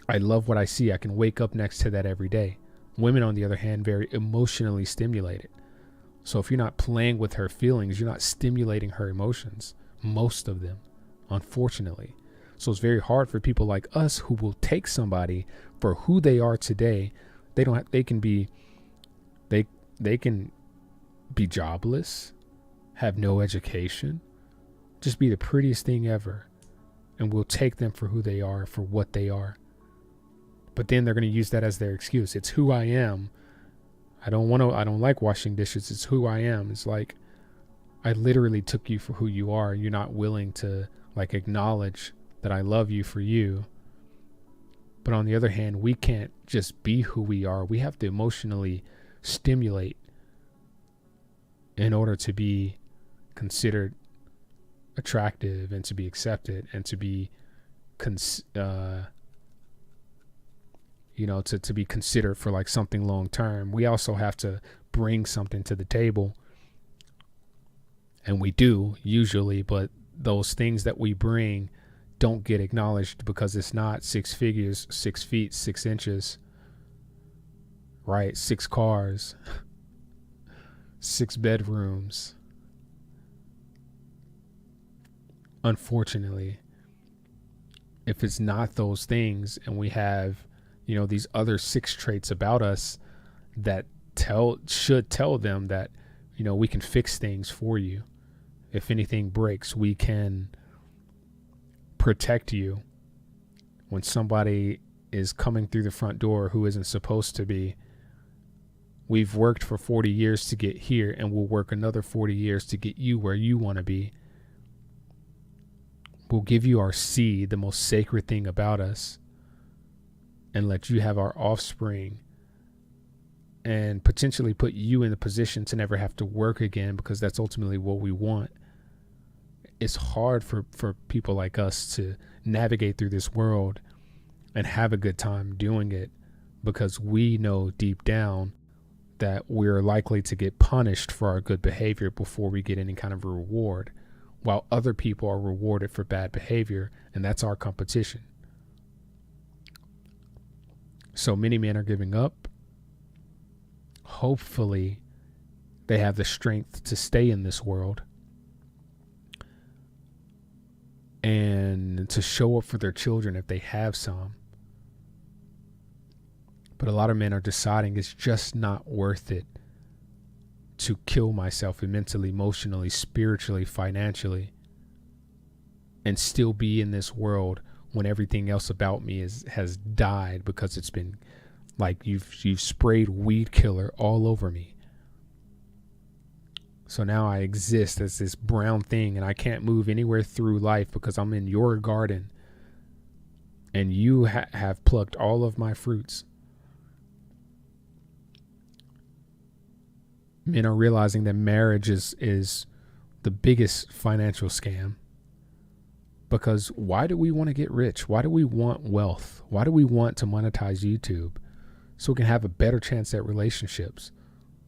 I love what I see. I can wake up next to that every day. Women, on the other hand, very emotionally stimulated. So if you're not playing with her feelings, you're not stimulating her emotions. Most of them, unfortunately. So it's very hard for people like us who will take somebody for who they are today. They can be jobless, have no education, just be the prettiest thing ever. And we'll take them for who they are, for what they are. But then they're going to use that as their excuse. It's who I am. I don't like washing dishes. It's who I am. It's like, I literally took you for who you are. You're not willing to like acknowledge that I love you for you. But on the other hand, we can't just be who we are. We have to emotionally stimulate in order to be considered attractive and to be accepted and to be to be considered for like something long term. We also have to bring something to the table. And we do usually, but those things that we bring don't get acknowledged because it's not 6 figures, 6 feet, 6 inches, right? 6 cars, 6 bedrooms. Unfortunately, if it's not those things, and we have, these other 6 traits about us that should tell them that, we can fix things for you. If anything breaks, we can protect you. When somebody is coming through the front door who isn't supposed to be, we've worked for 40 years to get here, and we'll work another 40 years to get you where you want to be. We'll give you our seed, the most sacred thing about us, and let you have our offspring, and potentially put you in the position to never have to work again, because that's ultimately what we want. It's hard for people like us to navigate through this world and have a good time doing it, because we know deep down that we're likely to get punished for our good behavior before we get any kind of reward, while other people are rewarded for bad behavior, and that's our competition. So many men are giving up. Hopefully, they have the strength to stay in this world and to show up for their children if they have some. But a lot of men are deciding it's just not worth it to kill myself mentally, emotionally, spiritually, financially, and still be in this world when everything else about me has died, because it's been like you've sprayed weed killer all over me. So now I exist as this brown thing, and I can't move anywhere through life because I'm in your garden, and you have plucked all of my fruits. Men are realizing that marriage is the biggest financial scam. Because why do we want to get rich? Why do we want wealth? Why do we want to monetize YouTube? So we can have a better chance at relationships,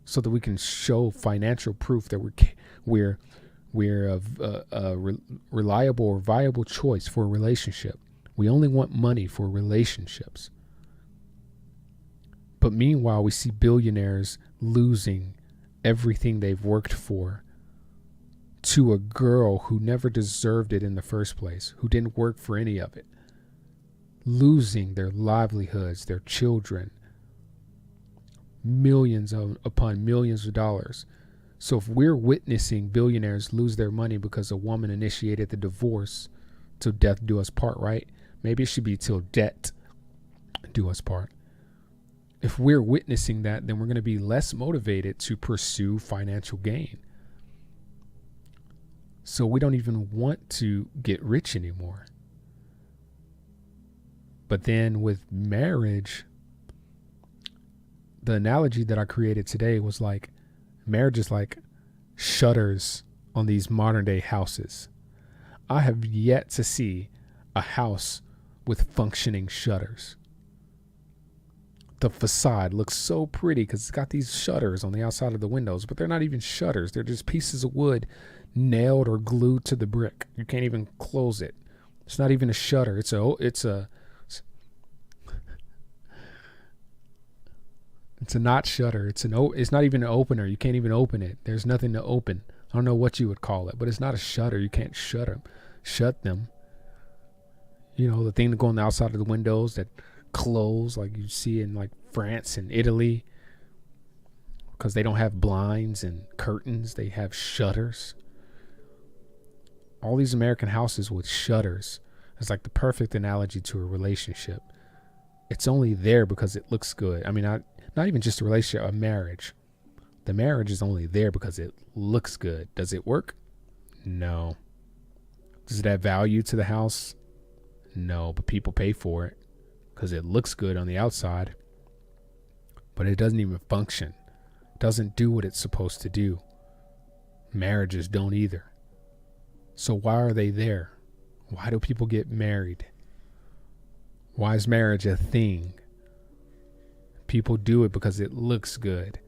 so that we can show financial proof that we're a reliable or viable choice for a relationship. We only want money for relationships. But meanwhile, we see billionaires losing everything they've worked for to a girl who never deserved it in the first place, who didn't work for any of it, losing their livelihoods, their children, millions upon millions of dollars. So if we're witnessing billionaires lose their money because a woman initiated the divorce, till death do us part, right? Maybe it should be till debt do us part. If we're witnessing that, then we're going to be less motivated to pursue financial gain. So we don't even want to get rich anymore. But then with marriage, the analogy that I created today was like, marriage is like shutters on these modern day houses. I have yet to see a house with functioning shutters. The facade looks so pretty because it's got these shutters on the outside of the windows, but they're not even shutters. They're just pieces of wood nailed or glued to the brick. You can't even close it. It's not even a shutter. It's a not shutter. It's not even an opener. You can't even open it. There's nothing to open. I don't know what you would call it, but it's not a shutter. You can't shut them. You know, the thing that go on the outside of the windows that close, like you see in like France and Italy, because they don't have blinds and curtains. They have shutters. All these American houses with shutters. It's like the perfect analogy to a relationship. It's only there because it looks good. I mean, not even just a relationship, a marriage. The marriage is only there because it looks good. Does it work? No. Does it add value to the house? No, but people pay for it because it looks good on the outside, but it doesn't even function. It doesn't do what it's supposed to do. Marriages don't either. So why are they there? Why do people get married? Why is marriage a thing? People do it because it looks good.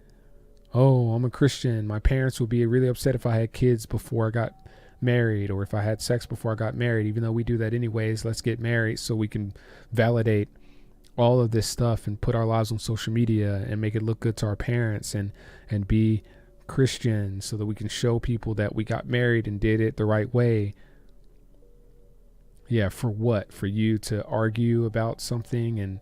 Oh, I'm a Christian. My parents would be really upset if I had kids before I got married, or if I had sex before I got married, even though we do that anyways, let's get married so we can validate all of this stuff and put our lives on social media and make it look good to our parents and be Christian so that we can show people that we got married and did it the right way. Yeah, for what? For you to argue about something and,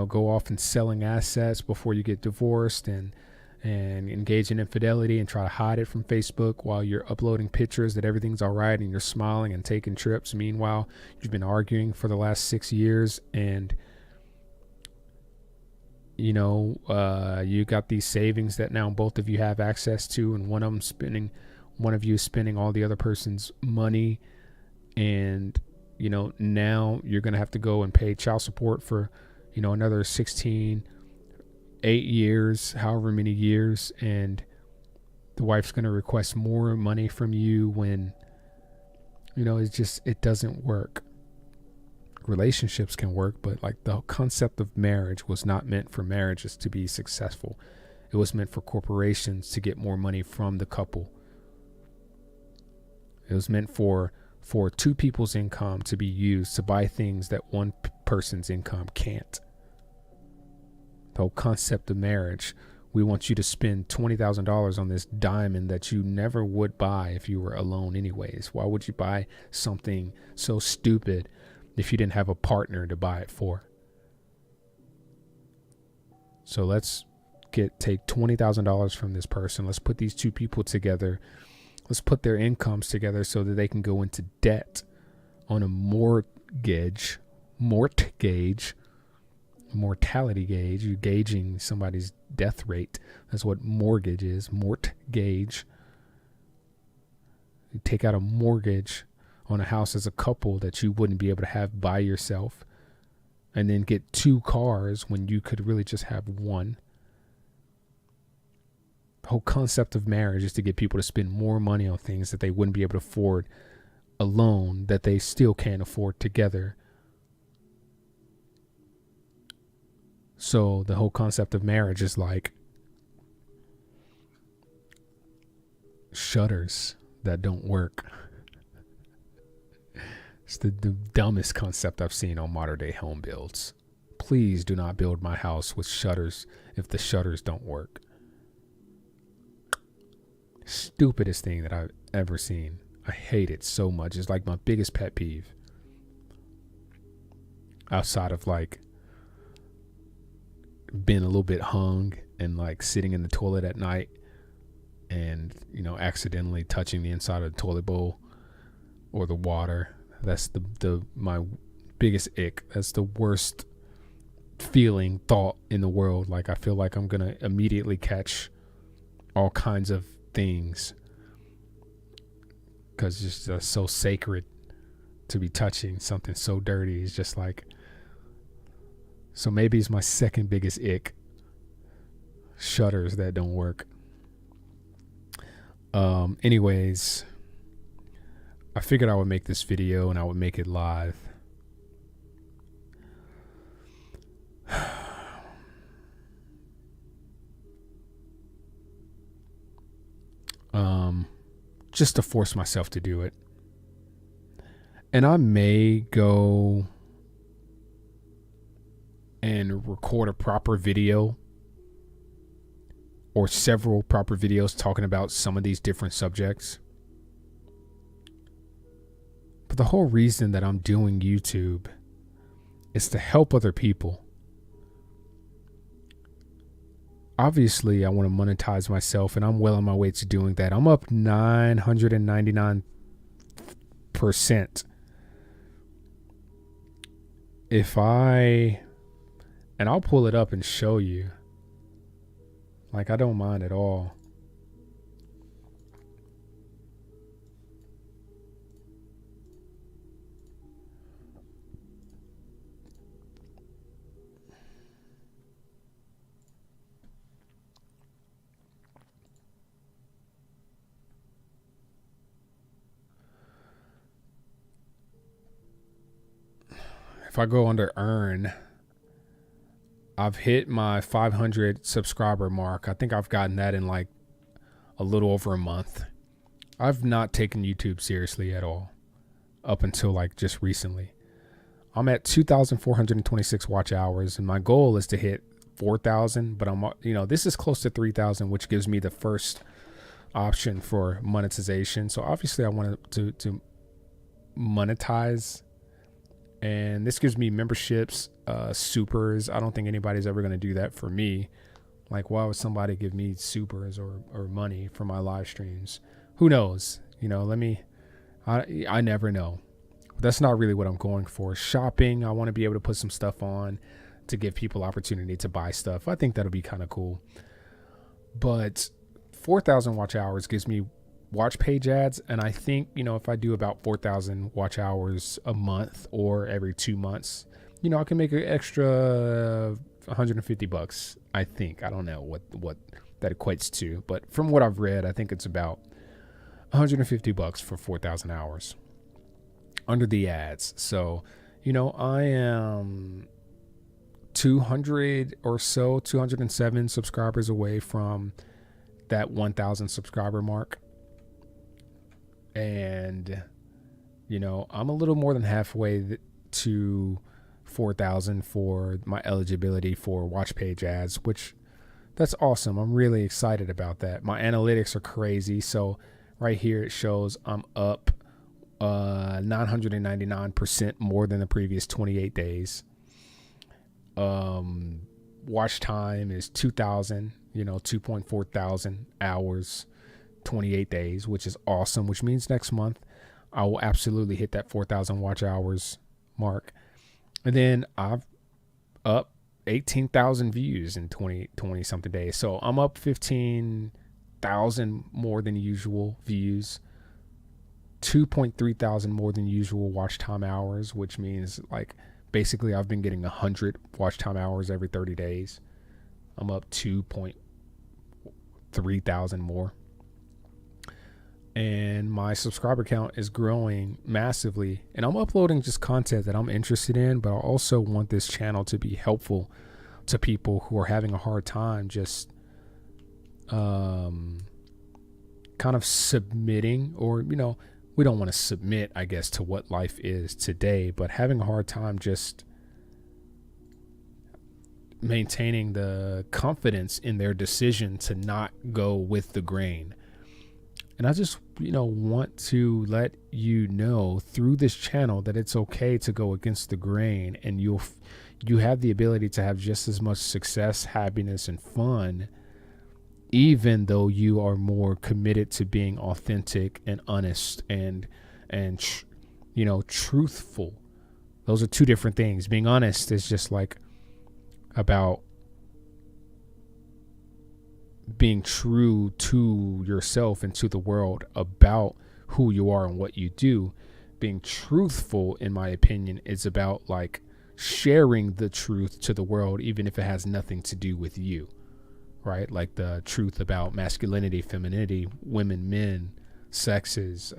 go off and selling assets before you get divorced and engage in infidelity and try to hide it from Facebook while you're uploading pictures that everything's all right and you're smiling and taking trips. Meanwhile, you've been arguing for the last 6 years and you got these savings that now both of you have access to, and one of you is spending all the other person's money, and now you're gonna have to go and pay child support for another 8 years, however many years, and the wife's gonna request more money from you when it doesn't work. Relationships can work, but like the concept of marriage was not meant for marriages to be successful. It was meant for corporations to get more money from the couple. It was meant for two people's income to be used to buy things that one person's income can't. The whole concept of marriage, we want you to spend $20,000 on this diamond that you never would buy if you were alone anyways. Why would you buy something so stupid if you didn't have a partner to buy it for? So let's take $20,000 from this person. Let's put these two people together. Let's put their incomes together so that they can go into debt on a mortality gauge. You're gauging somebody's death rate. That's what mortgage is. Mortgage. You take out a mortgage on a house as a couple that you wouldn't be able to have by yourself, and then get 2 cars when you could really just have one. The whole concept of marriage is to get people to spend more money on things that they wouldn't be able to afford alone, that they still can't afford together. So the whole concept of marriage is like shutters that don't work. It's the dumbest concept I've seen on modern day home builds. Please do not build my house with shutters if the shutters don't work. Stupidest thing that I've ever seen. I hate it so much. It's like my biggest pet peeve. Outside of like being a little bit hung and like sitting in the toilet at night and, accidentally touching the inside of the toilet bowl or the water. That's my biggest ick. That's the worst thought in the world. Like I feel like I'm going to immediately catch all kinds of things because it's just so sacred to be touching something so dirty. It's just like, so maybe it's my second biggest ick. Shutters that don't work. Anyways, I figured I would make this video and I would make it live. Just to force myself to do it. And I may go and record a proper video or several proper videos talking about some of these different subjects. But the whole reason that I'm doing YouTube is to help other people. Obviously, I want to monetize myself, and I'm well on my way to doing that. I'm up 999%. And I'll pull it up and show you. Like, I don't mind at all. If I go under earn, I've hit my 500 subscriber mark. I think I've gotten that in like a little over a month. I've not taken YouTube seriously at all up until like just recently. I'm at 2,426 watch hours, and my goal is to hit 4,000. But this is close to 3,000, which gives me the first option for monetization. So obviously, I want to monetize, and this gives me memberships, supers. I don't think anybody's ever going to do that for me. Like, why would somebody give me supers or money for my live streams? Who knows? I never know. That's not really what I'm going for. Shopping, I want to be able to put some stuff on to give people opportunity to buy stuff. I think that'll be kind of cool. But 4,000 watch hours gives me watch page ads. And I think, if I do about 4,000 watch hours a month or every 2 months, I can make an extra $150. I think. I don't know what that equates to. But from what I've read, I think it's about $150 for 4,000 hours under the ads. So, I am 207 subscribers away from that 1,000 subscriber mark. And, I'm a little more than halfway to 4,000 for my eligibility for watch page ads, which that's awesome. I'm really excited about that. My analytics are crazy. So right here, it shows I'm up 999% more than the previous 28 days. Watch time is 2,000, 2.4 thousand hours, 28 days, which is awesome, which means next month I will absolutely hit that 4,000 watch hours mark. And then I've up 18,000 views in 20 something days. So I'm up 15,000 more than usual views. 2.3 thousand more than usual watch time hours, which means like basically I've been getting 100 watch time hours every 30 days. I'm up 2.3 thousand more. And my subscriber count is growing massively. And I'm uploading just content that I'm interested in, but I also want this channel to be helpful to people who are having a hard time just kind of submitting, or we don't want to submit, I guess, to what life is today, but having a hard time just maintaining the confidence in their decision to not go with the grain. And I just, want to let you know through this channel that it's okay to go against the grain, and you have the ability to have just as much success, happiness, and fun, even though you are more committed to being authentic and honest and truthful. Those are two different things. Being honest is just like about being true to yourself and to the world about who you are and what you do. Being truthful, in my opinion, is about like sharing the truth to the world, even if it has nothing to do with you. Right? Like the truth about masculinity, femininity, women, men, sexes.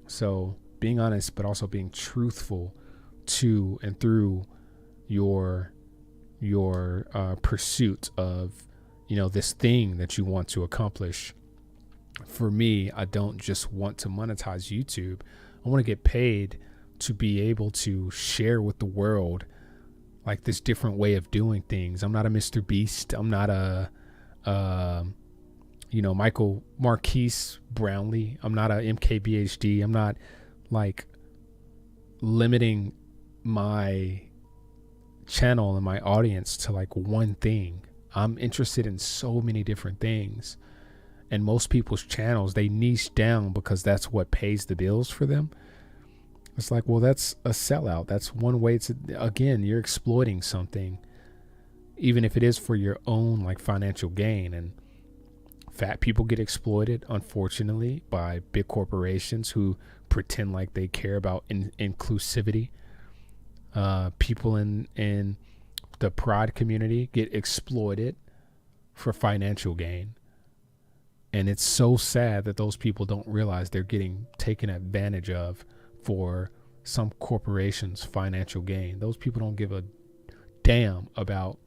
So being honest, but also being truthful to and through your pursuit of, this thing that you want to accomplish. For me, I don't just want to monetize YouTube. I want to get paid to be able to share with the world like this different way of doing things. I'm not a Mr. Beast. I'm not a, Michael Marquise Brownlee. I'm not a MKBHD. I'm not like limiting my channel and my audience to like one thing. I'm interested in so many different things. And most people's channels, they niche down because that's what pays the bills for them. It's like, well, that's a sellout. That's one way to, again, you're exploiting something, even if it is for your own like financial gain. And fat people get exploited, unfortunately, by big corporations who pretend like they care about inclusivity. People in the pride community get exploited for financial gain. And it's so sad that those people don't realize they're getting taken advantage of for some corporation's financial gain. Those people don't give a damn about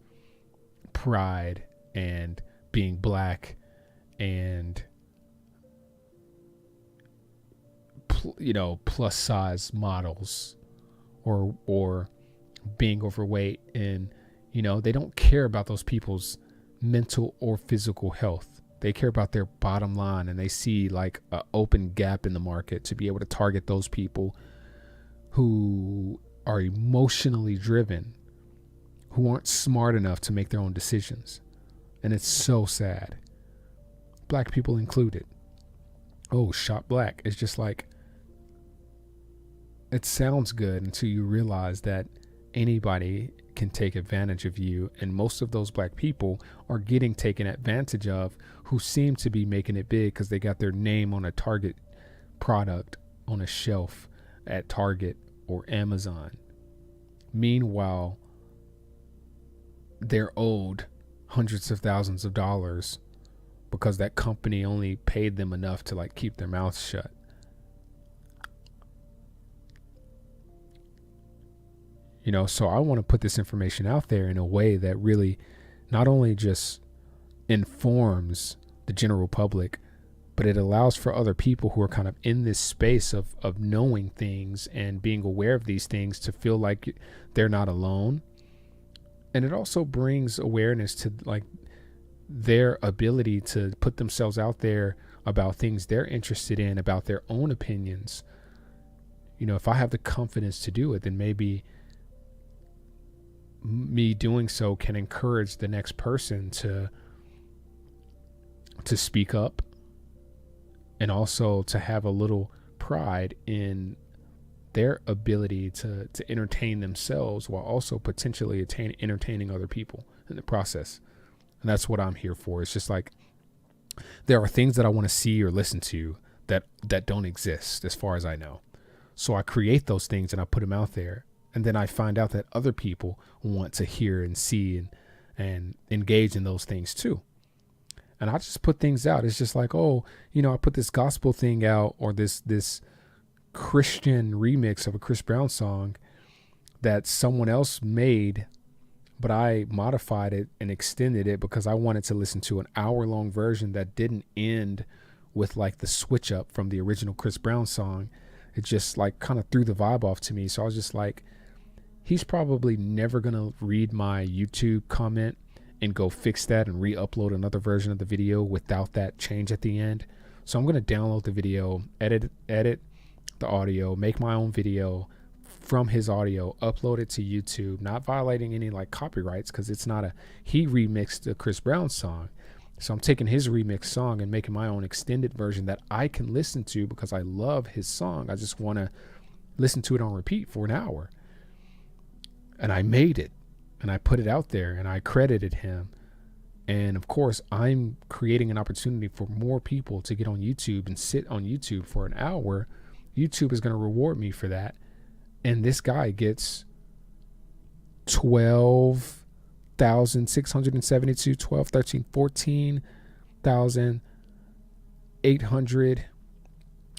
pride and being black and plus size models or being overweight, and they don't care about those people's mental or physical health. They care about their bottom line, and they see like an open gap in the market to be able to target those people who are emotionally driven, who aren't smart enough to make their own decisions. And it's so sad. Black people included. Oh, shop black. It's just like, it sounds good until you realize that anybody can take advantage of you. And most of those black people are getting taken advantage of, who seem to be making it big because they got their name on a Target product on a shelf at Target or Amazon. Meanwhile, they're owed hundreds of thousands of dollars because that company only paid them enough to like keep their mouths shut. So I want to put this information out there in a way that really not only just informs the general public, but it allows for other people who are kind of in this space of knowing things and being aware of these things to feel like they're not alone. And it also brings awareness to like their ability to put themselves out there about things they're interested in, about their own opinions. If I have the confidence to do it, then maybe me doing so can encourage the next person to speak up, and also to have a little pride in their ability to entertain themselves while also potentially entertaining other people in the process. And that's what I'm here for. It's just like, there are things that I want to see or listen to that don't exist as far as I know. So I create those things and I put them out there. And then I find out that other people want to hear and see and engage in those things too. And I just put things out. It's just like, I put this gospel thing out, or this Christian remix of a Chris Brown song that someone else made, but I modified it and extended it because I wanted to listen to an hour-long version that didn't end with like the switch up from the original Chris Brown song. It just like kind of threw the vibe off to me. So I was just like, he's probably never going to read my YouTube comment and go fix that and re-upload another version of the video without that change at the end. So I'm going to download the video, edit the audio, make my own video from his audio, upload it to YouTube, not violating any like copyrights, because it's not he remixed the Chris Brown song. So I'm taking his remix song and making my own extended version that I can listen to because I love his song. I just want to listen to it on repeat for an hour. And I made it and I put it out there and I credited him. And of course, I'm creating an opportunity for more people to get on YouTube and sit on YouTube for an hour. YouTube is going to reward me for that. And this guy gets 12,672, 12, 13, 14,800.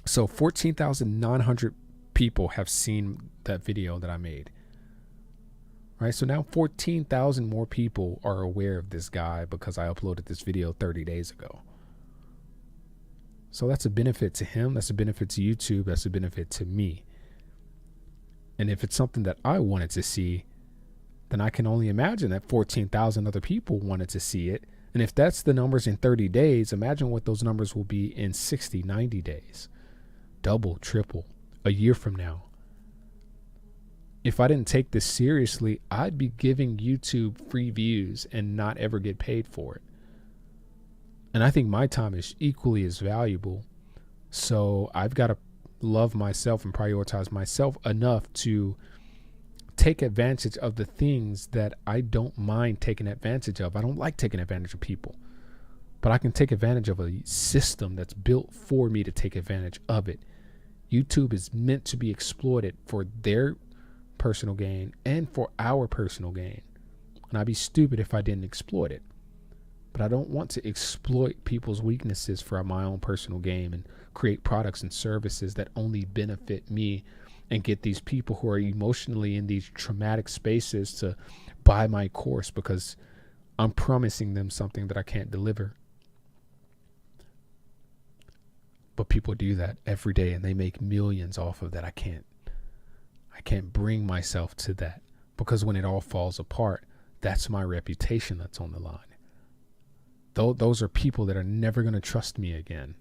So 14,900 people have seen that video that I made. Right. So now 14,000 more people are aware of this guy because I uploaded this video 30 days ago. So that's a benefit to him. That's a benefit to YouTube. That's a benefit to me. And if it's something that I wanted to see, then I can only imagine that 14,000 other people wanted to see it. And if that's the numbers in 30 days, imagine what those numbers will be in 60, 90 days. Double, triple, a year from now. If I didn't take this seriously, I'd be giving YouTube free views and not ever get paid for it. And I think my time is equally as valuable. So I've got to love myself and prioritize myself enough to take advantage of the things that I don't mind taking advantage of. I don't like taking advantage of people, but I can take advantage of a system that's built for me to take advantage of it. YouTube is meant to be exploited for their personal gain and for our personal gain. And I'd be stupid if I didn't exploit it. But I don't want to exploit people's weaknesses for my own personal gain and create products and services that only benefit me and get these people who are emotionally in these traumatic spaces to buy my course because I'm promising them something that I can't deliver. But people do that every day and they make millions off of that. I can't bring myself to that, because when it all falls apart, that's my reputation that's on the line. Those are people that are never going to trust me again,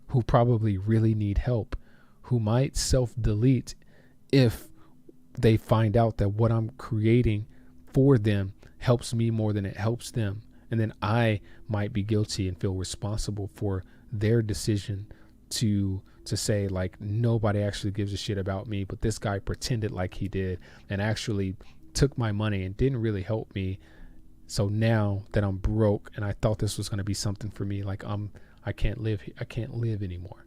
who probably really need help, who might self-delete if they find out that what I'm creating for them helps me more than it helps them. And then I might be guilty and feel responsible for their decision to say, like, nobody actually gives a shit about me, but this guy pretended like he did and actually took my money and didn't really help me. So now that I'm broke and I thought this was going to be something for me, like I can't live anymore.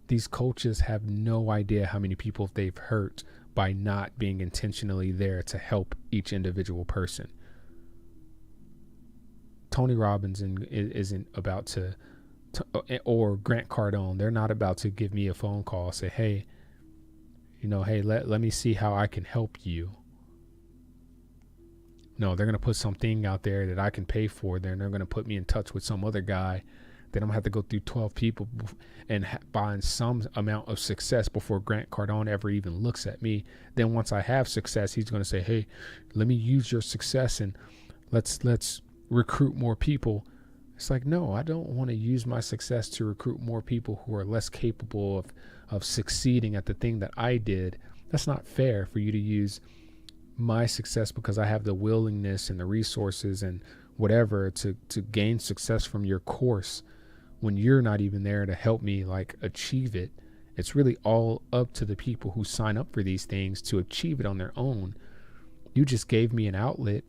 These coaches have no idea how many people they've hurt by not being intentionally there to help each individual person. Tony Robbins isn't about to, or Grant Cardone, they're not about to give me a phone call, say, hey, let me see how I can help you. No, they're going to put something out there that I can pay for. Then they're going to put me in touch with some other guy. Then I'm going to have to go through 12 people and find some amount of success before Grant Cardone ever even looks at me. Then once I have success, he's going to say, hey, let me use your success and let's recruit more people. It's like, no, I don't want to use my success to recruit more people who are less capable of succeeding at the thing that I did. That's not fair for you to use my success because I have the willingness and the resources and whatever to gain success from your course when you're not even there to help me like achieve it. It's really all up to the people who sign up for these things to achieve it on their own. You just gave me an outlet.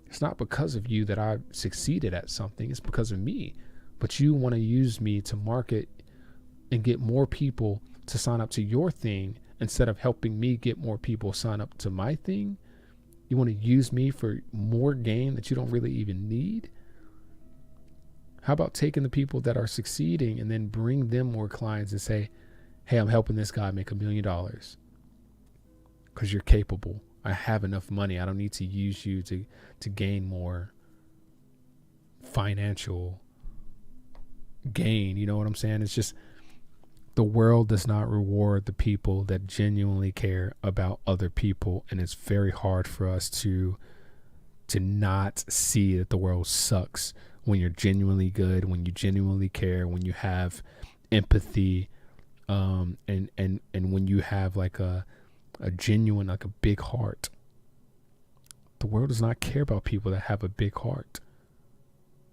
It's not because of you that I succeeded at something. It's because of me. But you want to use me to market and get more people to sign up to your thing instead of helping me get more people sign up to my thing. You want to use me for more gain that you don't really even need? How about taking the people that are succeeding and then bring them more clients and say, hey, I'm helping this guy make $1 million because you're capable. I have enough money. I don't need to use you to gain more financial gain. You know what I'm saying? It's just the world does not reward the people that genuinely care about other people. And it's very hard for us to not see that the world sucks when you're genuinely good, when you genuinely care, when you have empathy, and when you have like a genuine, like a big heart. The world does not care about people that have a big heart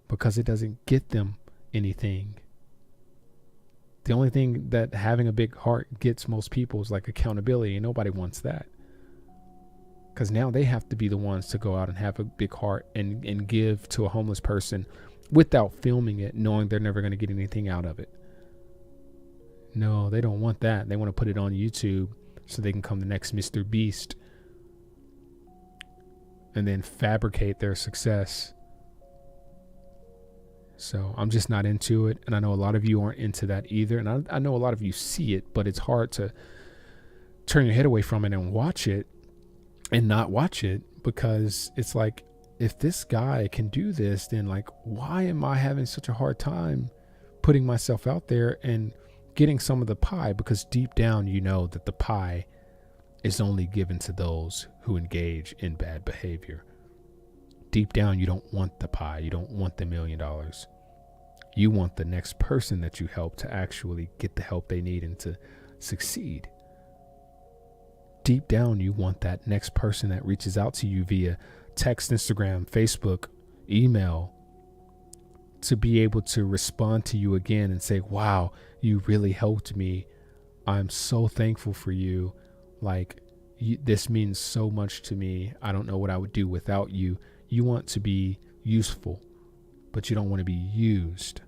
because it doesn't get them anything. The only thing that having a big heart gets most people is like accountability, and nobody wants that. Because now they have to be the ones to go out and have a big heart and give to a homeless person without filming it, knowing they're never going to get anything out of it. No, they don't want that. They want to put it on YouTube so they can come the next Mr. Beast and then fabricate their success. So I'm just not into it. And I know a lot of you aren't into that either. And I know a lot of you see it, but it's hard to turn your head away from it and watch it and not watch it, because it's like, if this guy can do this, then like, why am I having such a hard time putting myself out there and getting some of the pie? Because deep down, you know that the pie is only given to those who engage in bad behavior. Deep down, you don't want the pie. You don't want the $1 million. You want the next person that you help to actually get the help they need and to succeed. Deep down, you want that next person that reaches out to you via text, Instagram, Facebook, email, to be able to respond to you again and say, wow, you really helped me. I'm so thankful for you. Like, this means so much to me. I don't know what I would do without you. You want to be useful, but you don't want to be used.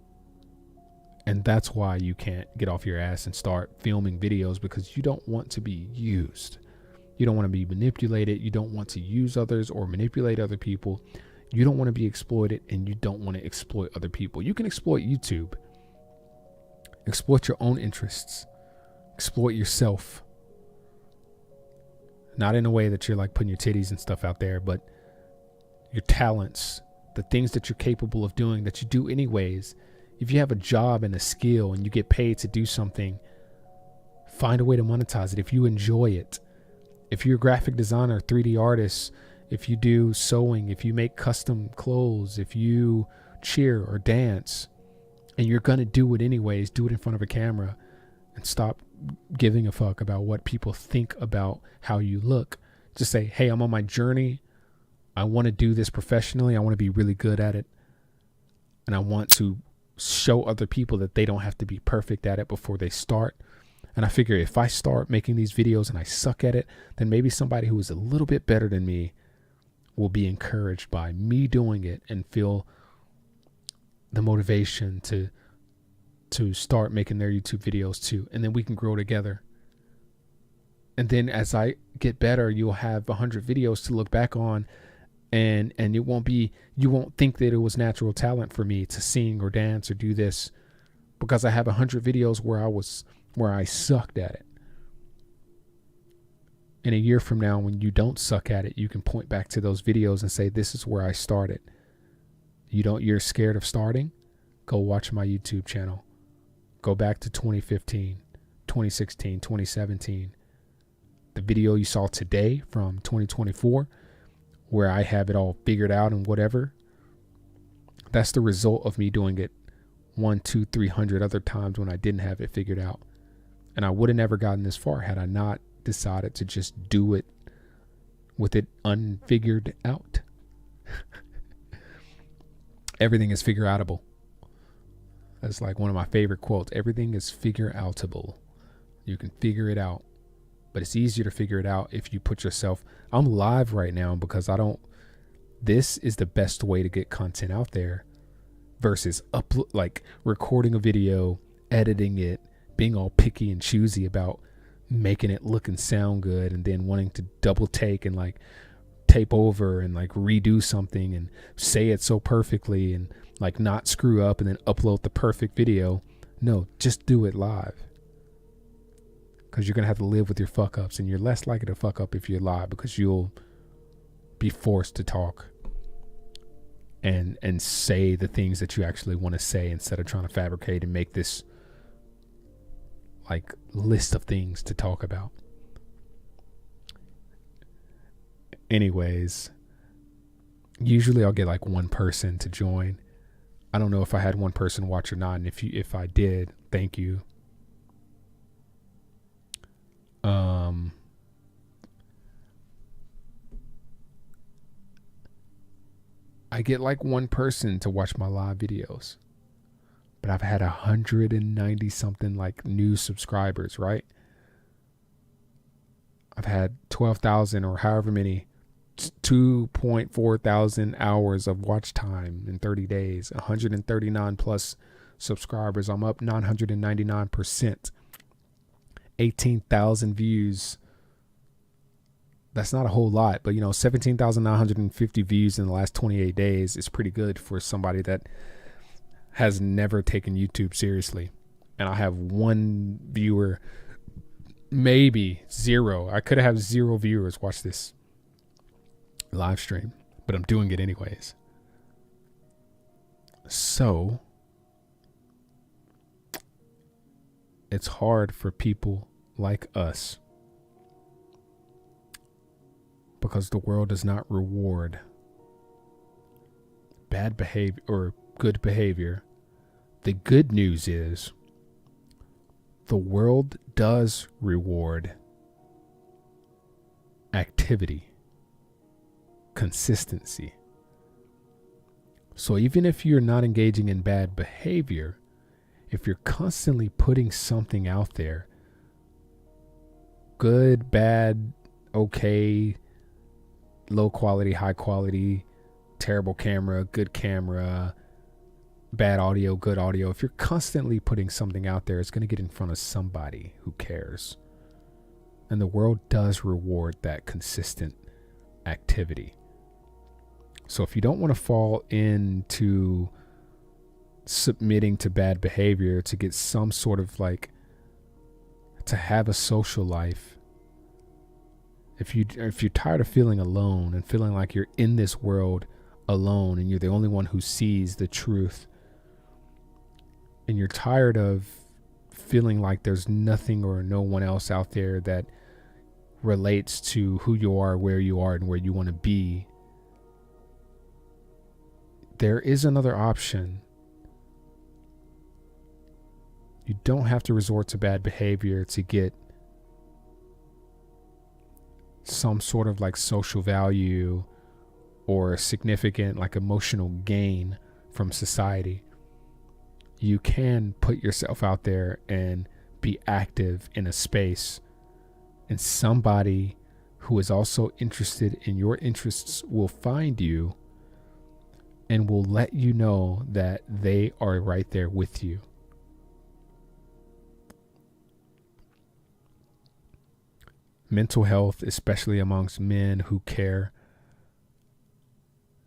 And that's why you can't get off your ass and start filming videos, because you don't want to be used. You don't want to be manipulated. You don't want to use others or manipulate other people. You don't want to be exploited, and you don't want to exploit other people. You can exploit YouTube. Exploit your own interests. Exploit yourself. Not in a way that you're like putting your titties and stuff out there, but your talents, the things that you're capable of doing that you do anyways. If you have a job and a skill and you get paid to do something, find a way to monetize it if you enjoy it. If you're a graphic designer, 3D artist, if you do sewing, if you make custom clothes, if you cheer or dance, and you're going to do it anyways, do it in front of a camera and stop giving a fuck about what people think about how you look. Just say, hey, I'm on my journey. I want to do this professionally. I want to be really good at it. And I want to show other people that they don't have to be perfect at it before they start. And I figure if I start making these videos and I suck at it, then maybe somebody who is a little bit better than me will be encouraged by me doing it and feel the motivation to start making their YouTube videos too. And then we can grow together. And then as I get better, you'll have 100 videos to look back on, and you won't think that it was natural talent for me to sing or dance or do this, because I have 100 videos where I sucked at it. In a year from now, when you don't suck at it, you can point back to those videos and say, this is where I started. You're scared of starting? Go watch my YouTube channel. Go back to 2015, 2016, 2017. The video you saw today from 2024, where I have it all figured out and whatever, that's the result of me doing it 1, 2, 300 other times when I didn't have it figured out. And I would have never gotten this far had I not decided to just do it with it unfigured out. Everything is figure outable. That's like one of my favorite quotes. Everything is figure outable. You can figure it out, but it's easier to figure it out if you put yourself. I'm live right now because this is the best way to get content out there versus like recording a video, editing it, being all picky and choosy about making it look and sound good, and then wanting to double take and like tape over and like redo something and say it so perfectly and like not screw up and then upload the perfect video. No, just do it live, because you're going to have to live with your fuck ups, and you're less likely to fuck up if you're live because you'll be forced to talk and say the things that you actually want to say instead of trying to fabricate and make this like list of things to talk about. Anyways, usually I'll get like one person to join. I don't know if I had one person watch or not, and if I did, thank you. I get like one person to watch my live videos, but I've had 190 something like new subscribers, right? I've had 12,000 or however many 2.4 thousand hours of watch time in 30 days, 139 plus subscribers. I'm up 999%, 18,000 views. That's not a whole lot, but 17,950 views in the last 28 days is pretty good for somebody that has never taken YouTube seriously. And I have one viewer, maybe zero. I could have 0 viewers watch this live stream, but I'm doing it anyways. So it's hard for people like us because the world does not reward bad behavior or good behavior. The good news is the world does reward activity, consistency. So even if you're not engaging in bad behavior, if you're constantly putting something out there, good, bad, okay, low quality, high quality, terrible camera, good camera, bad audio, good audio, if you're constantly putting something out there, it's going to get in front of somebody who cares. And the world does reward that consistent activity. So if you don't want to fall into submitting to bad behavior to get some sort of like to have a social life, if you're tired of feeling alone and feeling like you're in this world alone and you're the only one who sees the truth, and you're tired of feeling like there's nothing or no one else out there that relates to who you are, where you are, and where you want to be, there is another option. You don't have to resort to bad behavior to get some sort of like social value or significant like emotional gain from society. You can put yourself out there and be active in a space, and somebody who is also interested in your interests will find you and will let you know that they are right there with you. Mental health, especially amongst men who care,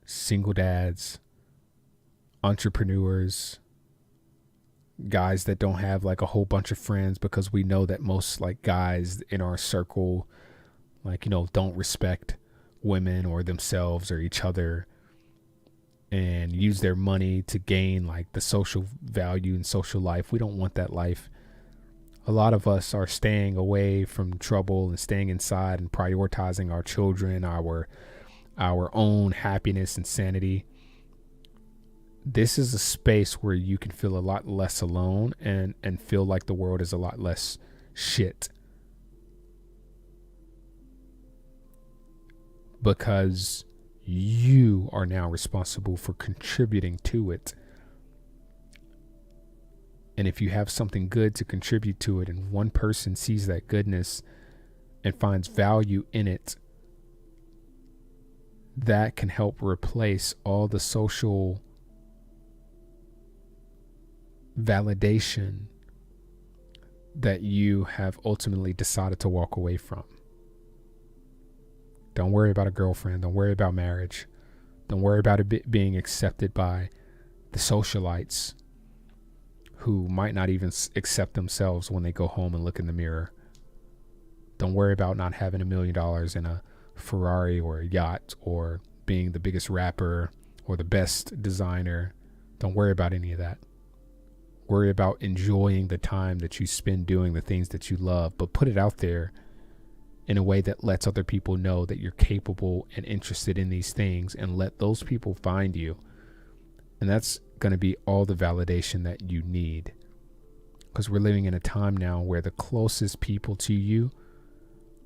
single dads, entrepreneurs, guys that don't have like a whole bunch of friends, because we know that most like guys in our circle, like, you know, don't respect women or themselves or each other, and use their money to gain like the social value and social life. We don't want that life. A lot of us are staying away from trouble and staying inside and prioritizing our children, our own happiness and sanity. This is a space where you can feel a lot less alone and feel like the world is a lot less shit. Because you are now responsible for contributing to it. And if you have something good to contribute to it, and one person sees that goodness and finds value in it, that can help replace all the social validation that you have ultimately decided to walk away from. Don't worry about a girlfriend. Don't worry about marriage. Don't worry about it being accepted by the socialites who might not even accept themselves when they go home and look in the mirror. Don't worry about not having $1 million in a Ferrari or a yacht, or being the biggest rapper or the best designer. Don't worry about any of that. Worry about enjoying the time that you spend doing the things that you love, but put it out there in a way that lets other people know that you're capable and interested in these things, and let those people find you. And that's going to be all the validation that you need, because we're living in a time now where the closest people to you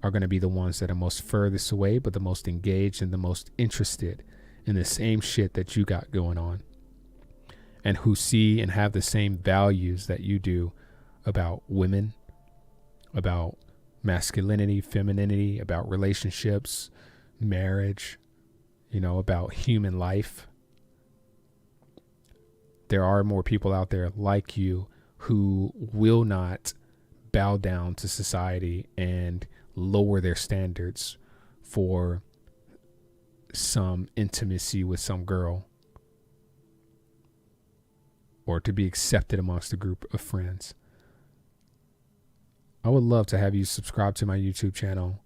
are going to be the ones that are most furthest away, but the most engaged and the most interested in the same shit that you got going on, and who see and have the same values that you do about women, about masculinity, femininity, about relationships, marriage, you know, about human life. There are more people out there like you who will not bow down to society and lower their standards for some intimacy with some girl, or to be accepted amongst a group of friends. I would love to have you subscribe to my YouTube channel.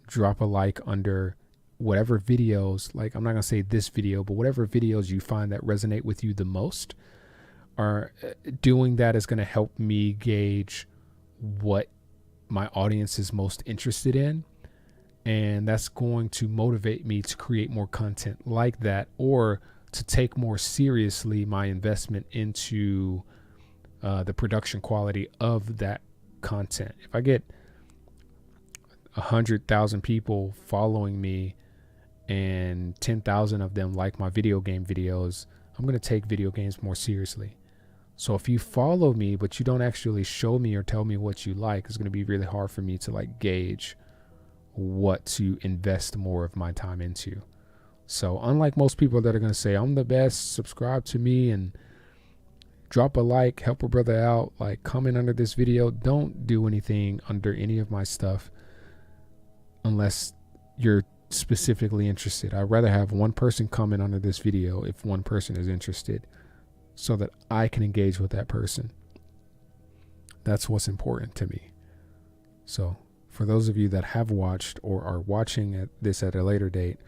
Drop a like under whatever videos, like I'm not going to say this video, but whatever videos you find that resonate with you the most. Are doing that is going to help me gauge what my audience is most interested in. And that's going to motivate me to create more content like that, or to take more seriously my investment into the production quality of that content. If I get 100,000 people following me and 10,000 of them like my video game videos, I'm going to take video games more seriously. So if you follow me, but you don't actually show me or tell me what you like, it's going to be really hard for me to like gauge what to invest more of my time into. So unlike most people that are going to say, I'm the best, subscribe to me and drop a like, help a brother out, like comment under this video. Don't do anything under any of my stuff unless you're specifically interested. I'd rather have one person comment under this video if one person is interested, so that I can engage with that person. That's what's important to me. So for those of you that have watched or are watching this at a later date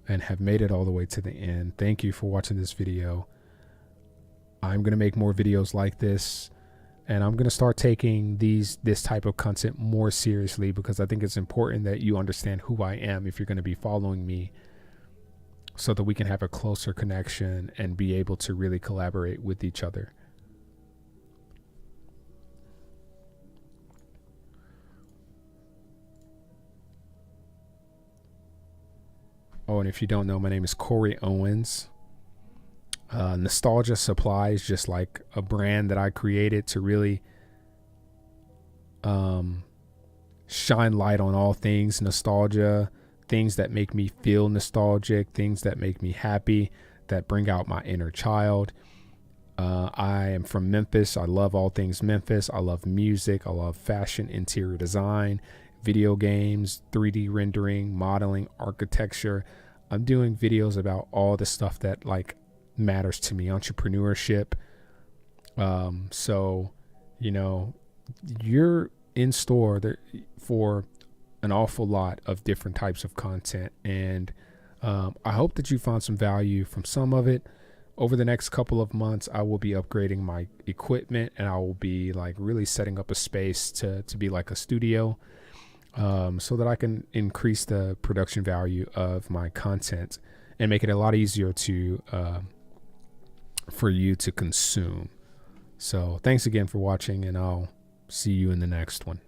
and have made it all the way to the end, thank you for watching this video. I'm going to make more videos like this, and I'm going to start taking this type of content more seriously, because I think it's important that you understand who I am if you're going to be following me, so that we can have a closer connection and be able to really collaborate with each other. Oh, and if you don't know, my name is Corey Owens. Nostalgia Supply is just like a brand that I created to really shine light on all things nostalgia, things that make me feel nostalgic, things that make me happy, that bring out my inner child. I am from Memphis. I love all things Memphis. I love music. I love fashion, interior design, video games, 3D rendering, modeling, architecture. I'm doing videos about all the stuff that like matters to me, entrepreneurship. So, you know, you're in store there for an awful lot of different types of content. And I hope that you found some value from some of it. Over the next couple of months, I will be upgrading my equipment, and I will be like really setting up a space to be like a studio, so that I can increase the production value of my content and make it a lot easier to for you to consume. So thanks again for watching, and I'll see you in the next one.